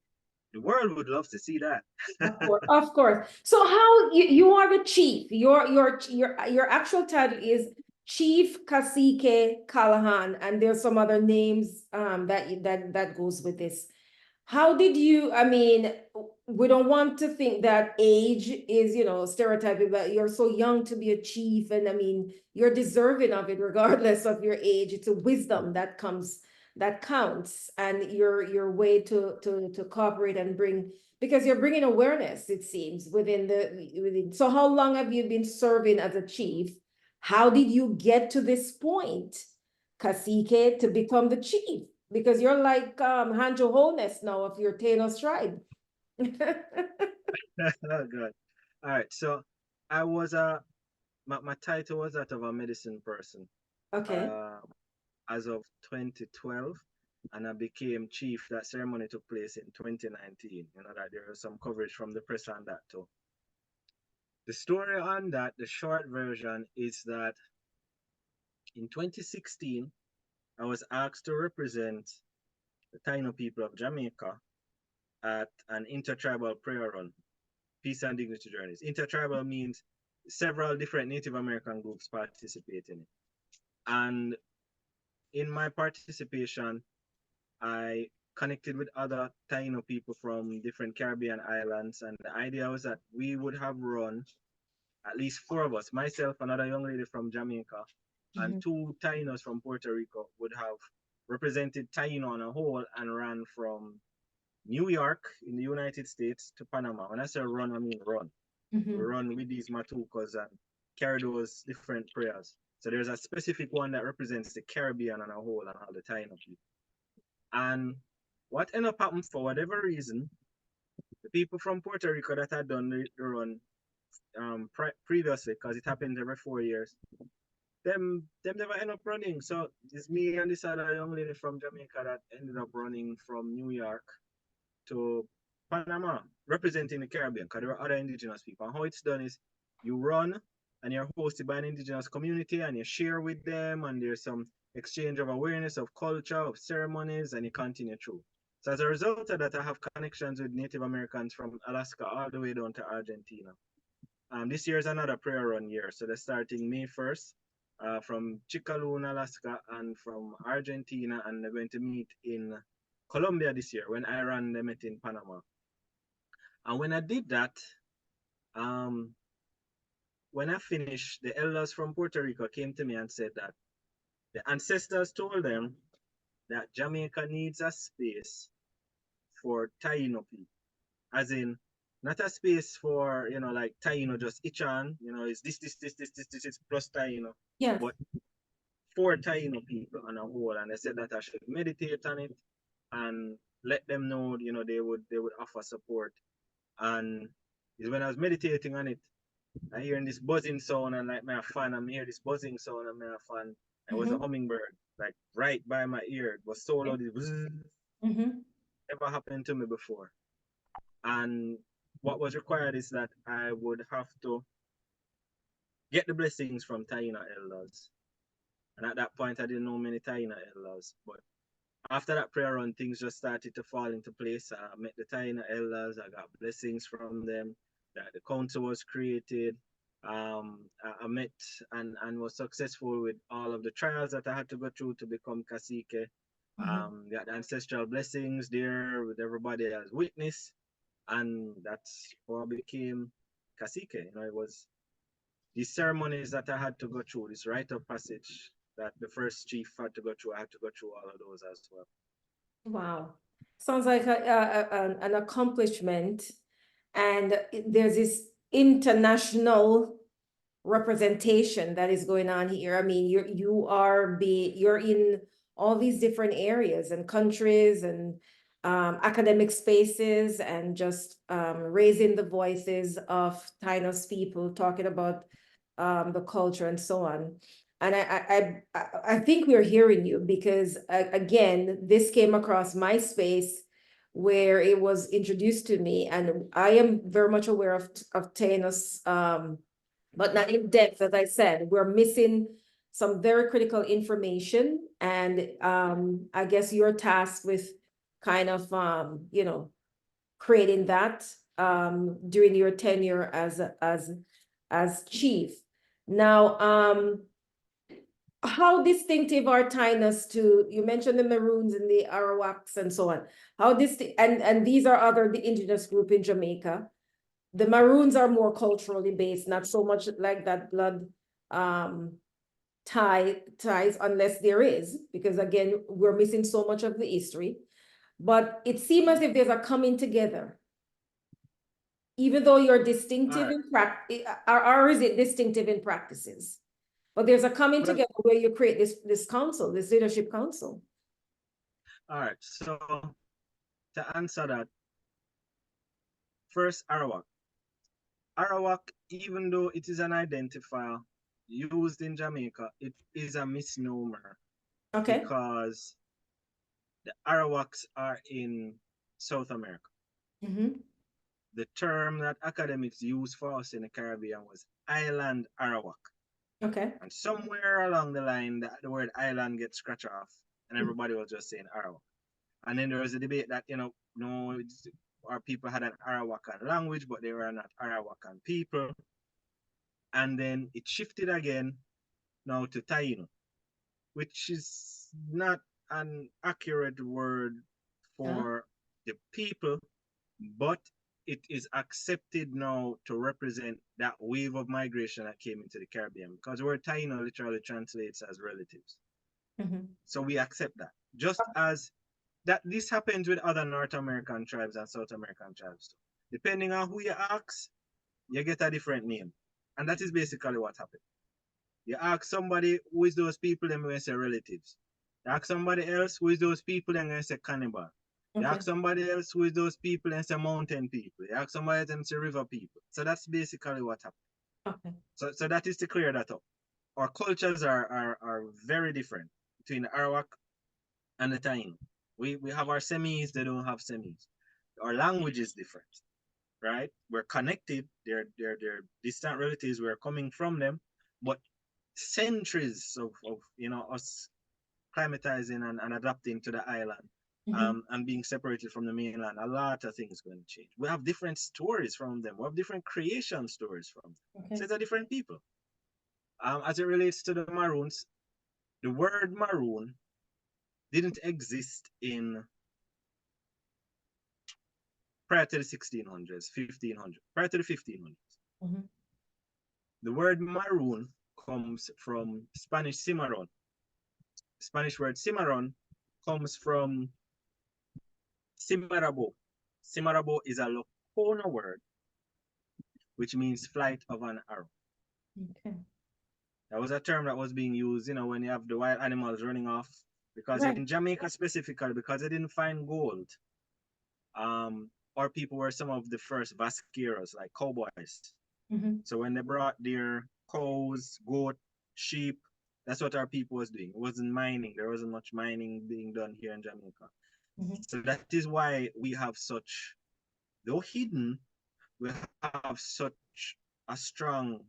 the world would love to see that. Of course. Of course. So how you are the chief? Your actual title is Chief Kasike Kalaan, and there's some other names that goes with this. How did you, I mean, we don't want to think that age is, stereotyping, but you're so young to be a chief. And I mean, you're deserving of it regardless of your age. It's a wisdom that comes, that counts. And your way to cooperate and bring, because you're bringing awareness, it seems, within. So how long have you been serving as a chief? How did you get to this point, Kasike, to become the chief? Because you're like Hanjo Holness now of your Taino tribe. Oh God. All right. So I was my title was that of a medicine person. Okay. Uh, as of 2012, and I became chief. That ceremony took place in 2019. You know that there was some coverage from the press on that too. The story on that, the short version, is that in 2016, I was asked to represent the Taino people of Jamaica at an intertribal prayer run, Peace and Dignity Journeys. Intertribal means several different Native American groups participate in it. And in my participation, I connected with other Taino people from different Caribbean islands. And the idea was that we would have run, at least four of us, myself, another young lady from Jamaica, and Mhm. two Tainos from Puerto Rico would have represented Taino on a whole and ran from New York in the United States to Panama. When I say run, I mean run. We Mhm. run with these matukas and carry those different prayers. So there's a specific one that represents the Caribbean on a whole and all the Taino people. And what ended up happening for whatever reason, the people from Puerto Rico that had done the run previously, because it happens every 4 years, them never end up running. So it's me and this other young lady from Jamaica that ended up running from New York to Panama, representing the Caribbean, because there are other indigenous people. And how it's done is you run and you're hosted by an indigenous community and you share with them, and there's some exchange of awareness of culture, of ceremonies, and you continue through. So as a result of that, I have connections with Native Americans from Alaska all the way down to Argentina. This year is another prayer run year, so they're starting May 1st from Chicaloon, Alaska, and from Argentina, and they're going to meet in Colombia this year. When I ran, they met in Panama. And when I did that, um, when I finished, the elders from Puerto Rico came to me and said that the ancestors told them that Jamaica needs a space for Taino people, as in not a space for, like Taino just itch on, it's this plus Taino, Yes. but for Taino people on a whole. And they said that I should meditate on it and let them know, they would offer support. And when I was meditating on it, I hearing this buzzing sound and like my fan, I'm hearing this buzzing sound and my fan. It was a Mhm. hummingbird, like right by my ear. It was so Okay. loud, it was Mhm. never happened to me before. And what was required is that I would have to get the blessings from Taina elders. And at that point, I didn't know many Taina elders, but After that prayer run, things just started to fall into place. I met the Taino elders. I got blessings from them. The council was created. I met and was successful with all of the trials that I had to go through to become Kasike. Mhm. Got the ancestral blessings there with everybody as witness, and that's how I became Kasike. It was these ceremonies that I had to go through, this rite of passage that the first chief had to go through. I had to go through all of those as well. Wow. Sounds like an accomplishment. And there's this international representation that is going on here. I mean, you're in all these different areas and countries and academic spaces and just raising the voices of Taino's people, talking about the culture and so on. And I think we're hearing you because again, this came across my space where it was introduced to me, and I am very much aware of Taino's but not in depth, as I said. We're missing some very critical information, and I guess you're tasked with kind of creating that during your tenure as chief. Now, how distinctive are Tainas to, you mentioned the Maroons and the Arawaks and so on. How and these are other the indigenous group in Jamaica. The Maroons are more culturally based, not so much like that blood um ties, unless there is, because again, we're missing so much of the history. But it seems as if there's a coming together, even though you're All distinctive right. in practice, or is it distinctive in practices? But there's a coming Well, together where you create this council, this leadership council. all right. So to answer that, first Arawak. Arawak, even though it is an identifier used in Jamaica, it is a misnomer Okay. because the Arawaks are in South America. Mm-hmm. The term that academics used for us in the Caribbean was island Arawak. Okay. And somewhere along the line, the word island gets scratched off, and everybody was just saying Arawak. And then there was a debate that, no, our people had an Arawakan language, but they were not Arawakan people. And then it shifted again now to Taino, which is not an accurate word Yeah. for the people, but it is accepted now to represent that wave of migration that came into the Caribbean, because the word Taino literally translates as relatives. Mm-hmm. So we accept that. Just as that this happens with other North American tribes and South American tribes too. Depending on who you ask, you get a different name. And that is basically what happened. You ask somebody who is those people, they're going to say relatives. You ask somebody else who is those people, they're going to say cannibal. You Okay. ask somebody else who is those people, and say mountain people. You ask somebody else and say river people. So that's basically what happened. Okay. So that is to clear that up. Our cultures are very different between the Arawak and the Taino. We have our semis, they don't have semis. Our language is different, right? We're connected, they're distant relatives, we're coming from them, but centuries of us climatizing and adapting to the island, Mm-hmm. and being separated from the mainland, a lot of things going to change. We have different stories from them, we have different creation stories from them. Okay. So they're different people. As it relates to the Maroons, the word maroon didn't exist in prior to the 1600s, 1500s, prior to the 1500s. Mm-hmm. The word maroon comes from Spanish cimarron. Spanish word cimarron comes from cimarabo. Cimarabo is a Locona word, which means flight of an arrow. Okay. That was a term that was being used, when you have the wild animals running off. Because Right. in Jamaica specifically, because they didn't find gold, our people were some of the first vasqueros, like cowboys. Mm-hmm. So when they brought their cows, goat, sheep, that's what our people was doing. It wasn't mining. There wasn't much mining being done here in Jamaica. Mm-hmm. So that is why we have such, though hidden, we have such a strong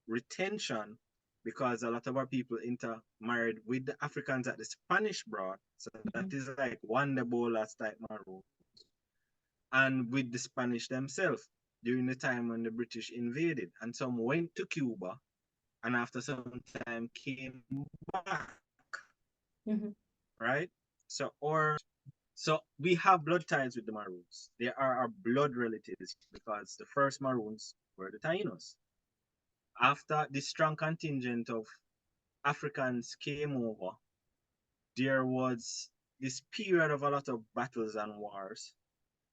retention because a lot of our people intermarried with the Africans that the Spanish brought. So that is like one de bolas type maroon. And with the Spanish themselves during the time when the British invaded. And some went to Cuba and after some time came back, Mhm. right? So we have blood ties with the Maroons. They are our blood relatives because the first Maroons were the Tainos. After the strong contingent of Africans came over, there was this period of a lot of battles and wars.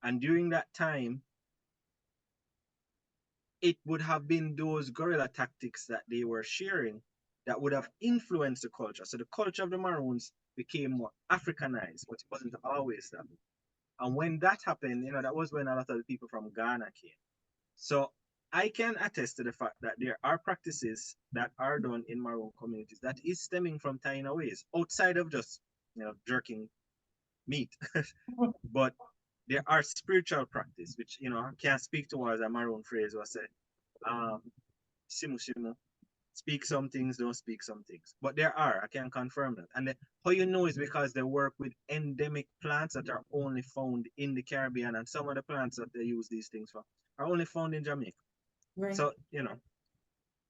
And during that time, it would have been those guerrilla tactics that they were sharing that would have influenced the culture. So the culture of the Maroons became more Africanized, but it wasn't always that. And when that happened, that was when a lot of the people from Ghana came. So I can attest to the fact that there are practices that are done in Maroon communities that is stemming from Taino ways, outside of just, jerking meat. But there are spiritual practice, which, I can't speak towards a Maroon phrase was said, um, simu simu, speak some things, don't speak some things. But there are, I can confirm that. And how you know is because they work with endemic plants that are only found in the Caribbean, and some of the plants that they use these things for are only found in Jamaica. Right. So,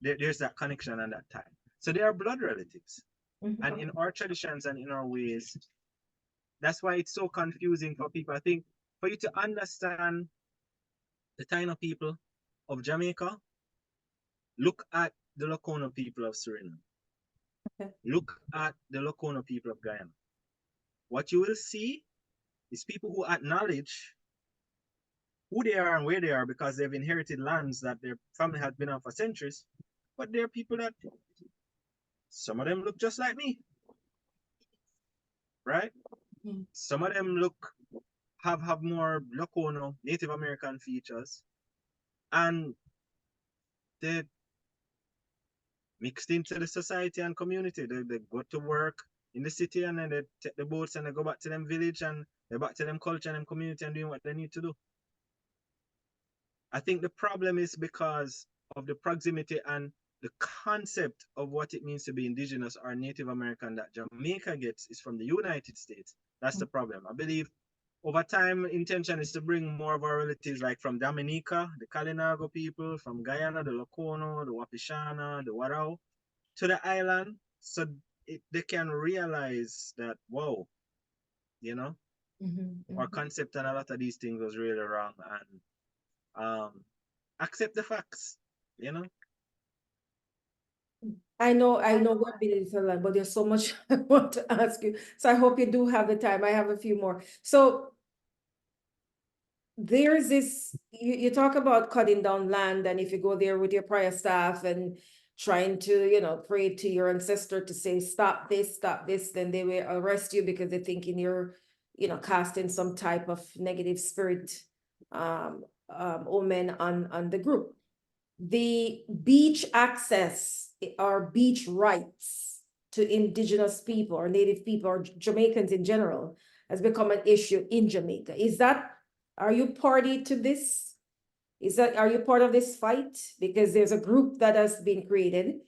there's that connection and that tie. So they are blood relatives. And in our traditions and in our ways, that's why it's so confusing for people. I think for you to understand the Taino people of Jamaica, look at the Lokono people of Suriname. Okay. Look at the Lokono people of Guyana. What you will see is people who acknowledge who they are and where they are because they've inherited lands that their family has been on for centuries. But there are people that some of them look just like me, right? Mhm. Some of them have more Lokono, Native American features, and they mixed into the society and community. They go to work in the city and then they take the boats and they go back to them village and they back to them culture and them community and doing what they need to do. I think the problem is because of the proximity and the concept of what it means to be indigenous or Native American that Jamaica gets is from the United States. That's the problem. I believe over time, intention is to bring more of our relatives, like from Dominica, the Kalinago people, from Guyana, the Lokono, the Wapishana, the Warao, to the island, so they can realize that, whoa, you know, our concept and a lot of these things was really wrong, and accept the facts, you know. I know we're beginning to learn, but there's so much I want to ask you. So I hope you do have the time. I have a few more. So there's this, you talk about cutting down land, and if you go there with your prior staff and trying to, pray to your ancestor to say, stop this, then they will arrest you because they're thinking you're, casting some type of negative spirit, omen on the group. The beach access or beach rights to indigenous people or native people or Jamaicans in general has become an issue in Jamaica. Are you party to this? Are you part of this fight? Because there's a group that has been created.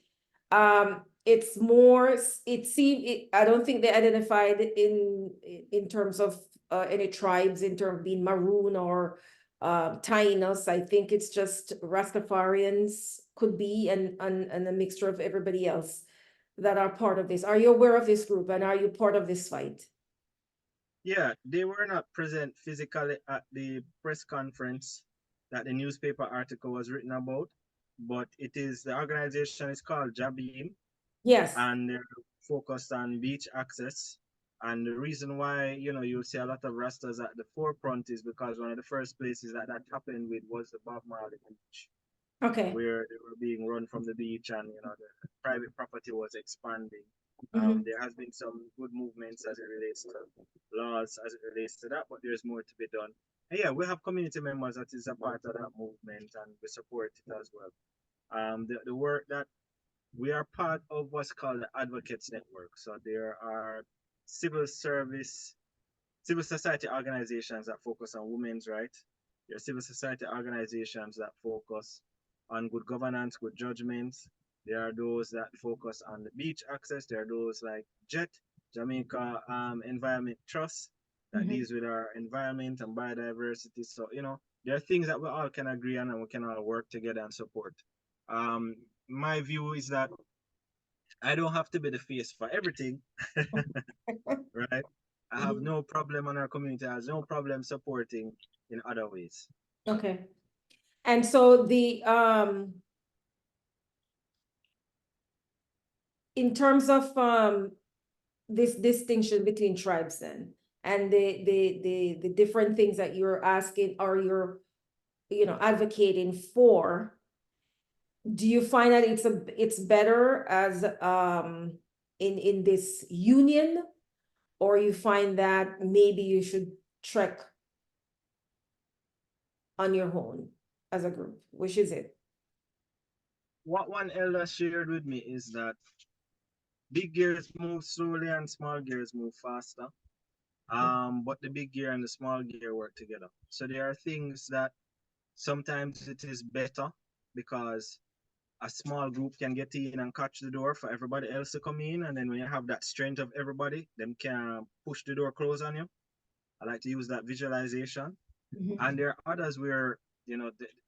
It's more, I don't think they identified in terms of any tribes, in terms of being Maroon or Tainos. I think it's just Rastafarians could be, and a mixture of everybody else that are part of this. Are you aware of this group and are you part of this fight? Yeah, they were not present physically at the press conference that the newspaper article was written about, but the organization is called Jabim, Yes. and they're focused on beach access. And the reason why, you'll see a lot of Rastas at the forefront is because one of the first places that happened with was the Bob Marley Beach, Okay. where they were being run from the beach and, the private property was expanding. Mhm. There has been some good movements as it relates to laws, as it relates to that, but there's more to be done. And yeah, we have community members that is a part of that movement and we support it as well. The work that we are part of what's called the Advocates Network. So there are civil service, civil society organizations that focus on women's rights. There are civil society organizations that focus on good governance, good judgment. There are those that focus on the beach access. There are those like JET, Jamaica Environment Trust, that Mhm. deals with our environment and biodiversity. So, there are things that we all can agree on and we can all work together and support. Um, my view is that I don't have to be the face for everything, right? I have Mhm. no problem on our community. I have no problem supporting in other ways. Okay. And so in terms of this distinction between tribes then and the different things that you're asking or you're advocating for, do you find that it's better as in this union, or you find that maybe you should trek on your own as a group? Which is it? What one elder shared with me is that big gears move slowly and small gears move faster. But the big gear and the small gear work together. So there are things that sometimes it is better because a small group can get in and catch the door for everybody else to come in. And then when you have that strength of everybody, them can push the door close on you. I like to use that visualization. Mhm. And there are others where,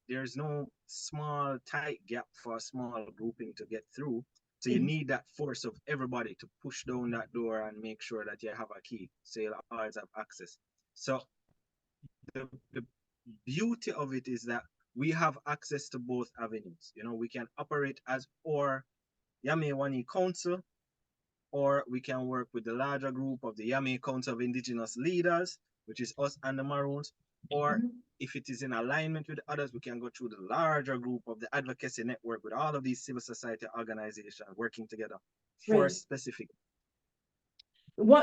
there's no small, tight gap for a small grouping to get through. So you Mhm. need that force of everybody to push down that door and make sure that you have a key so you'll always have access. So the beauty of it is that we have access to both avenues. We can operate as or Yami Wani Council, or we can work with the larger group of the Yami Council of Indigenous Leaders, which is us and the Maroons, or Mhm. if it is in alignment with others, we can go through the larger group of the advocacy network with all of these civil society organizations working together for Right. specific.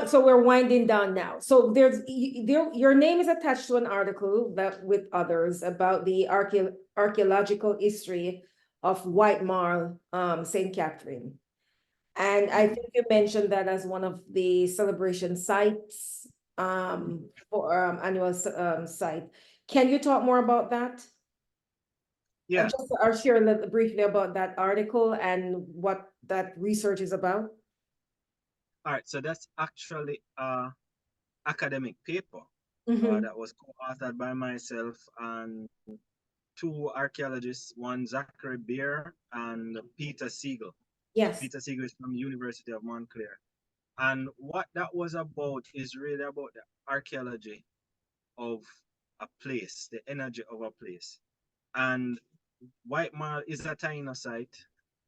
So we're winding down now. So your name is attached to an article that with others about the archaeological history of White Marl, St. Catherine. And I Mhm. think you mentioned that as one of the celebration sites, for annual site. Can you talk more about that? Yeah. Just or share a little briefly about that article and what that research is about. All right. So that's actually academic paper Mm-hmm. that was co-authored by myself and two archaeologists, one Zachary Beer and Peter Siegel. Yes. Peter Siegel is from University of Montclair. And what that was about is really about the archaeology of a place, the energy of a place. And White Mall is a Taino site.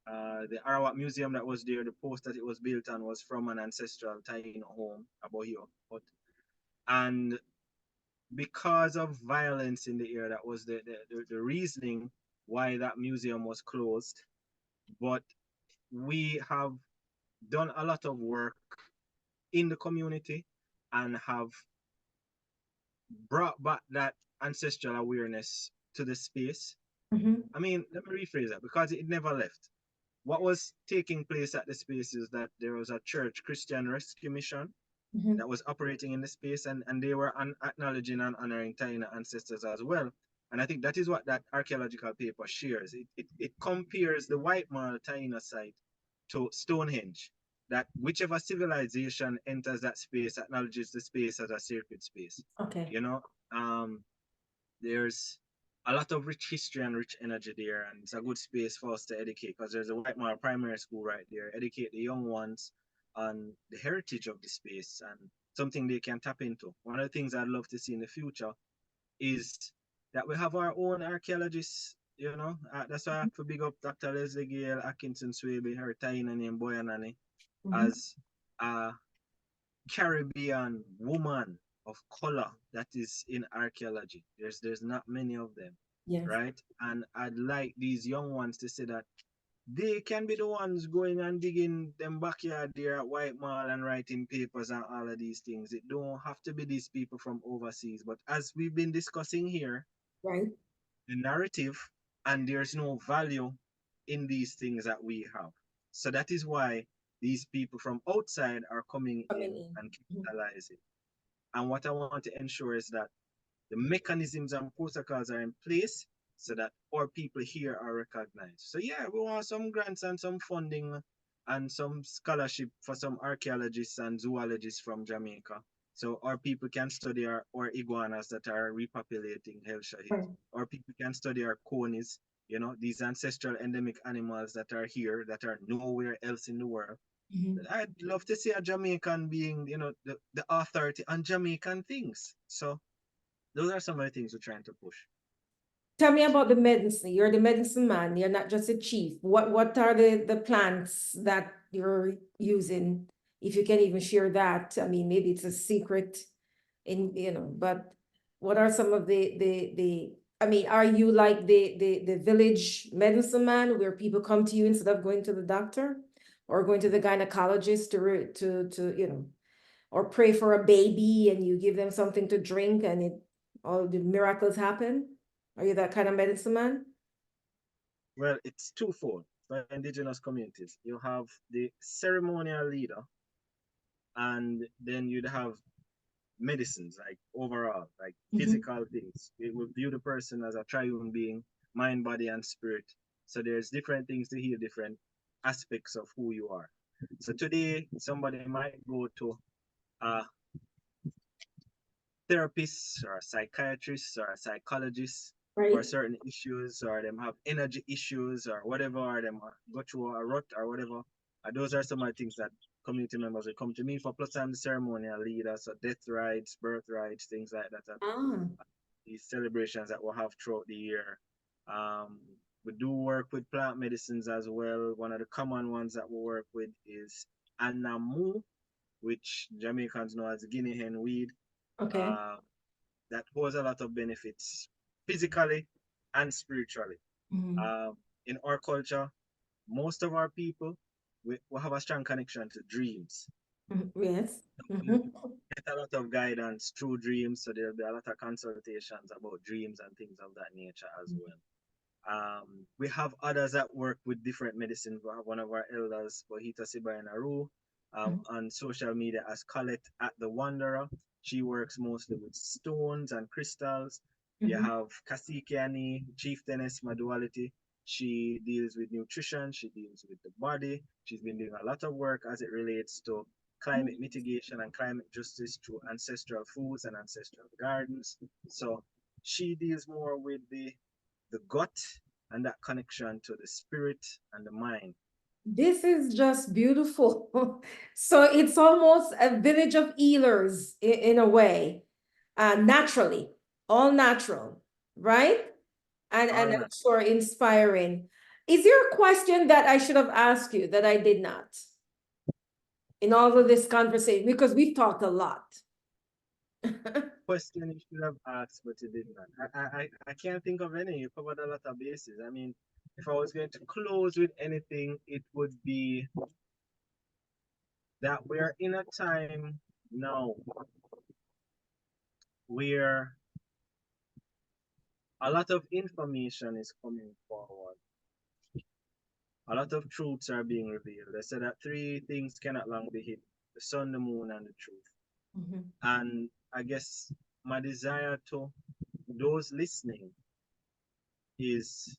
The Arawak Museum that was there, the post that it was built on was from an ancestral Taino home, Abohio. And because of violence in the area, that was the reasoning why that museum was closed. But we have done a lot of work in the community and have brought back that ancestral awareness to the space. Mm-hmm. I mean, let me rephrase that because it never left. What was taking place at the space is that there was a church, Christian Rescue Mission, Mm-hmm. that was operating in the space, and they were acknowledging and honoring Taino ancestors as well. And I think that is what that archaeological paper shares. It compares the White Mall Taino site to Stonehenge, that whichever civilization enters that space acknowledges the space as a sacred space. Okay. You know, um, there's a lot of rich history and rich energy there, and it's a good space for us to educate because there's a White Mile Primary School right there. Educate the young ones on the heritage of the space and something they can tap into. One of the things I'd love to see in the future is that we have our own archaeologists. That's why I have to big up Dr. Leslie Gale, Atkinson Swaby, her Taina name Boyanani, Mm-hmm. as a Caribbean woman of color that is in archaeology. There's not many of them, Yes. right? And I'd like these young ones to say that they can be the ones going and digging them backyard there at White Mall and writing papers and all of these things. It don't have to be these people from overseas. But as we've been discussing here, Right. the narrative and there's no value in these things that we have. So that is why these people from outside are coming Coming in in. and Mhm. capitalizing. And what I want to ensure is that the mechanisms and protocols are in place so that our people here are recognized. So yeah, we want some grants and some funding and some scholarship for some archaeologists and zoologists from Jamaica. So our people can study our iguanas that are repopulating Hell Shahid. Right. Our people can study our conies, you know, these ancestral endemic animals that are here, that are nowhere else in the world. Mhm. I'd love to see a Jamaican being, you know, the authority on Jamaican things. So those are some of the things we're trying to push. Tell me about the medicine. You're the medicine man. You're not just a chief. What are the plants that you're using? If you can even share that. I mean, maybe it's a secret in, but what are some of the I mean, are you like the village medicine man where people come to you instead of going to the doctor or going to the gynecologist to or pray for a baby and you give them something to drink and all the miracles happen? Are you that kind of medicine man? Well, it's twofold for indigenous communities. You have the ceremonial leader, and then you'd have medicines, like overall, like Mhm. physical things. It will view the person as a triune being, mind, body, and spirit. So there's different things to heal different aspects of who you are. So today, somebody might go to a therapist or a psychiatrist or a psychologist for Right. certain issues, or them have energy issues or whatever, or them go through a rut or whatever. Those are some of the things that community members will come to me for. Plus, I'm the ceremonial leader, so death rites, birth rites, things like that. And Ah, these celebrations that we'll have throughout the year. Um, we do work with plant medicines as well. One of the common ones that we work with is anamu, which Jamaicans know as guinea hen weed. okay. Uh, that holds a lot of benefits physically and spiritually. Mhm. Um, in our culture, most of our people, we have a strong connection to dreams. Mhm. Yes. We Mhm. get a lot of guidance through dreams, so there'll be a lot of consultations about dreams and things of that nature as well. We have others that work with different medicines. We have one of our elders, Bohita Sibayanaru, Mhm. on social media as Colette at the Wanderer. She works mostly with stones and crystals. You Mhm. have Kasike Ani, Chieftainess Maduality. She deals with nutrition, she deals with the body. She's been doing a lot of work as it relates to climate mitigation and climate justice through ancestral foods and ancestral gardens. So she deals more with the gut and that connection to the spirit and the mind. This is just beautiful. So it's almost a village of healers in a way, naturally, all natural, right? And All I'm not. sure inspiring. Is there a question that I should have asked you that I did not in all of this conversation? Because we've talked a lot. Question you should have asked, but you did not. I can't think of any. You covered a lot of bases. I mean, if I was going to close with anything, it would be that we're in a time now where a lot of information is coming forward. A lot of truths are being revealed. They said that three things cannot long be hidden: the sun, the moon, and the truth. Mhm. And I guess my desire to those listening is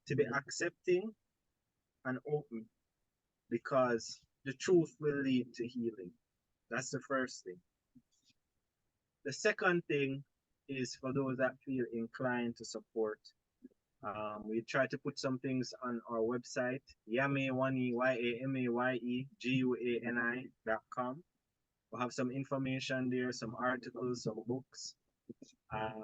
to be accepting and open, because the truth will lead to healing. That's the first thing. The second thing is for those that feel inclined to support. We try to put some things on our website, yamaywani.com. We'll have some information there, some articles, some books.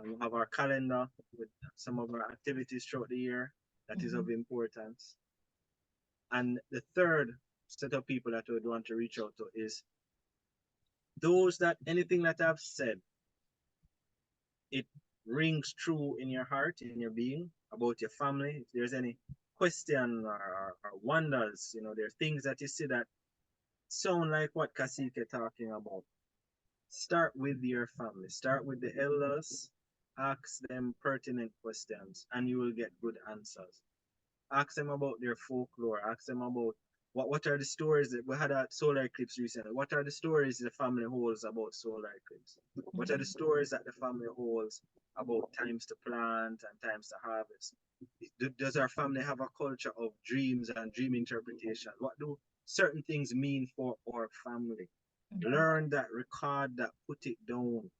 We have our calendar with some of our activities throughout the year that is of Mhm. importance. And the third set of people that we would want to reach out to is those that anything that I've said, it rings true in your heart, in your being, about your family. If there's any question or wonders, you know, there are things that you see that sound like what Kasike talking about. Start with your family, start with the elders, ask them pertinent questions, and you will get good answers. Ask them about their folklore, ask them about what are the stories that we had a solar eclipse recently. What are the stories the family holds about solar eclipse? What are the Mhm. stories that the family holds about times to plant and times to harvest. Does our family have a culture of dreams and dream interpretation? What do certain things mean for our family? Learn that, record that, put it down,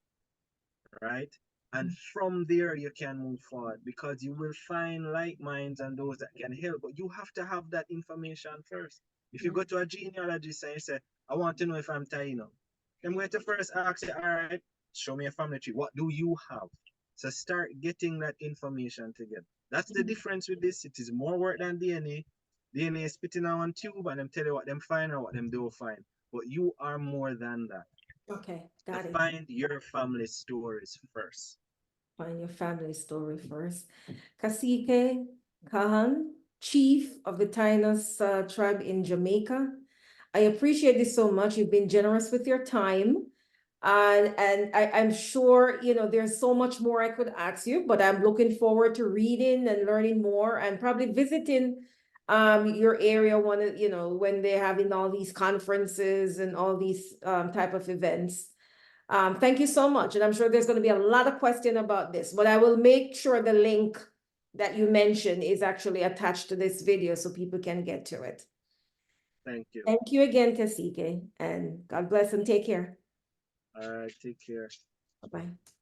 right? And from there, you can move forward because you will find like minds and those that can help. But you have to have that information first. If you go to a genealogist and you say, I want to know if I'm Taino, I'm going to first ask you, all right, show me a family tree. What do you have? So start getting that information together. That's the difference with this. It is more work than DNA. DNA is spitting on one tube and them tell you what them find or what them don't find. But you are more than that. Okay, To got it. find your family stories first. Find your family story first. Kasike Kalaan, Chief of the Tainos tribe in Jamaica. I appreciate this so much. You've been generous with your time. And I'm sure, there's so much more I could ask you, but I'm looking forward to reading and learning more and probably visiting your area when they're having all these conferences and all these type of events. Thank you so much. And I'm sure there's going to be a lot of question about this, but I will make sure the link that you mentioned is actually attached to this video so people can get to it. Thank you. Thank you again, Kasike, and God bless and take care. All right, take care. Bye-bye.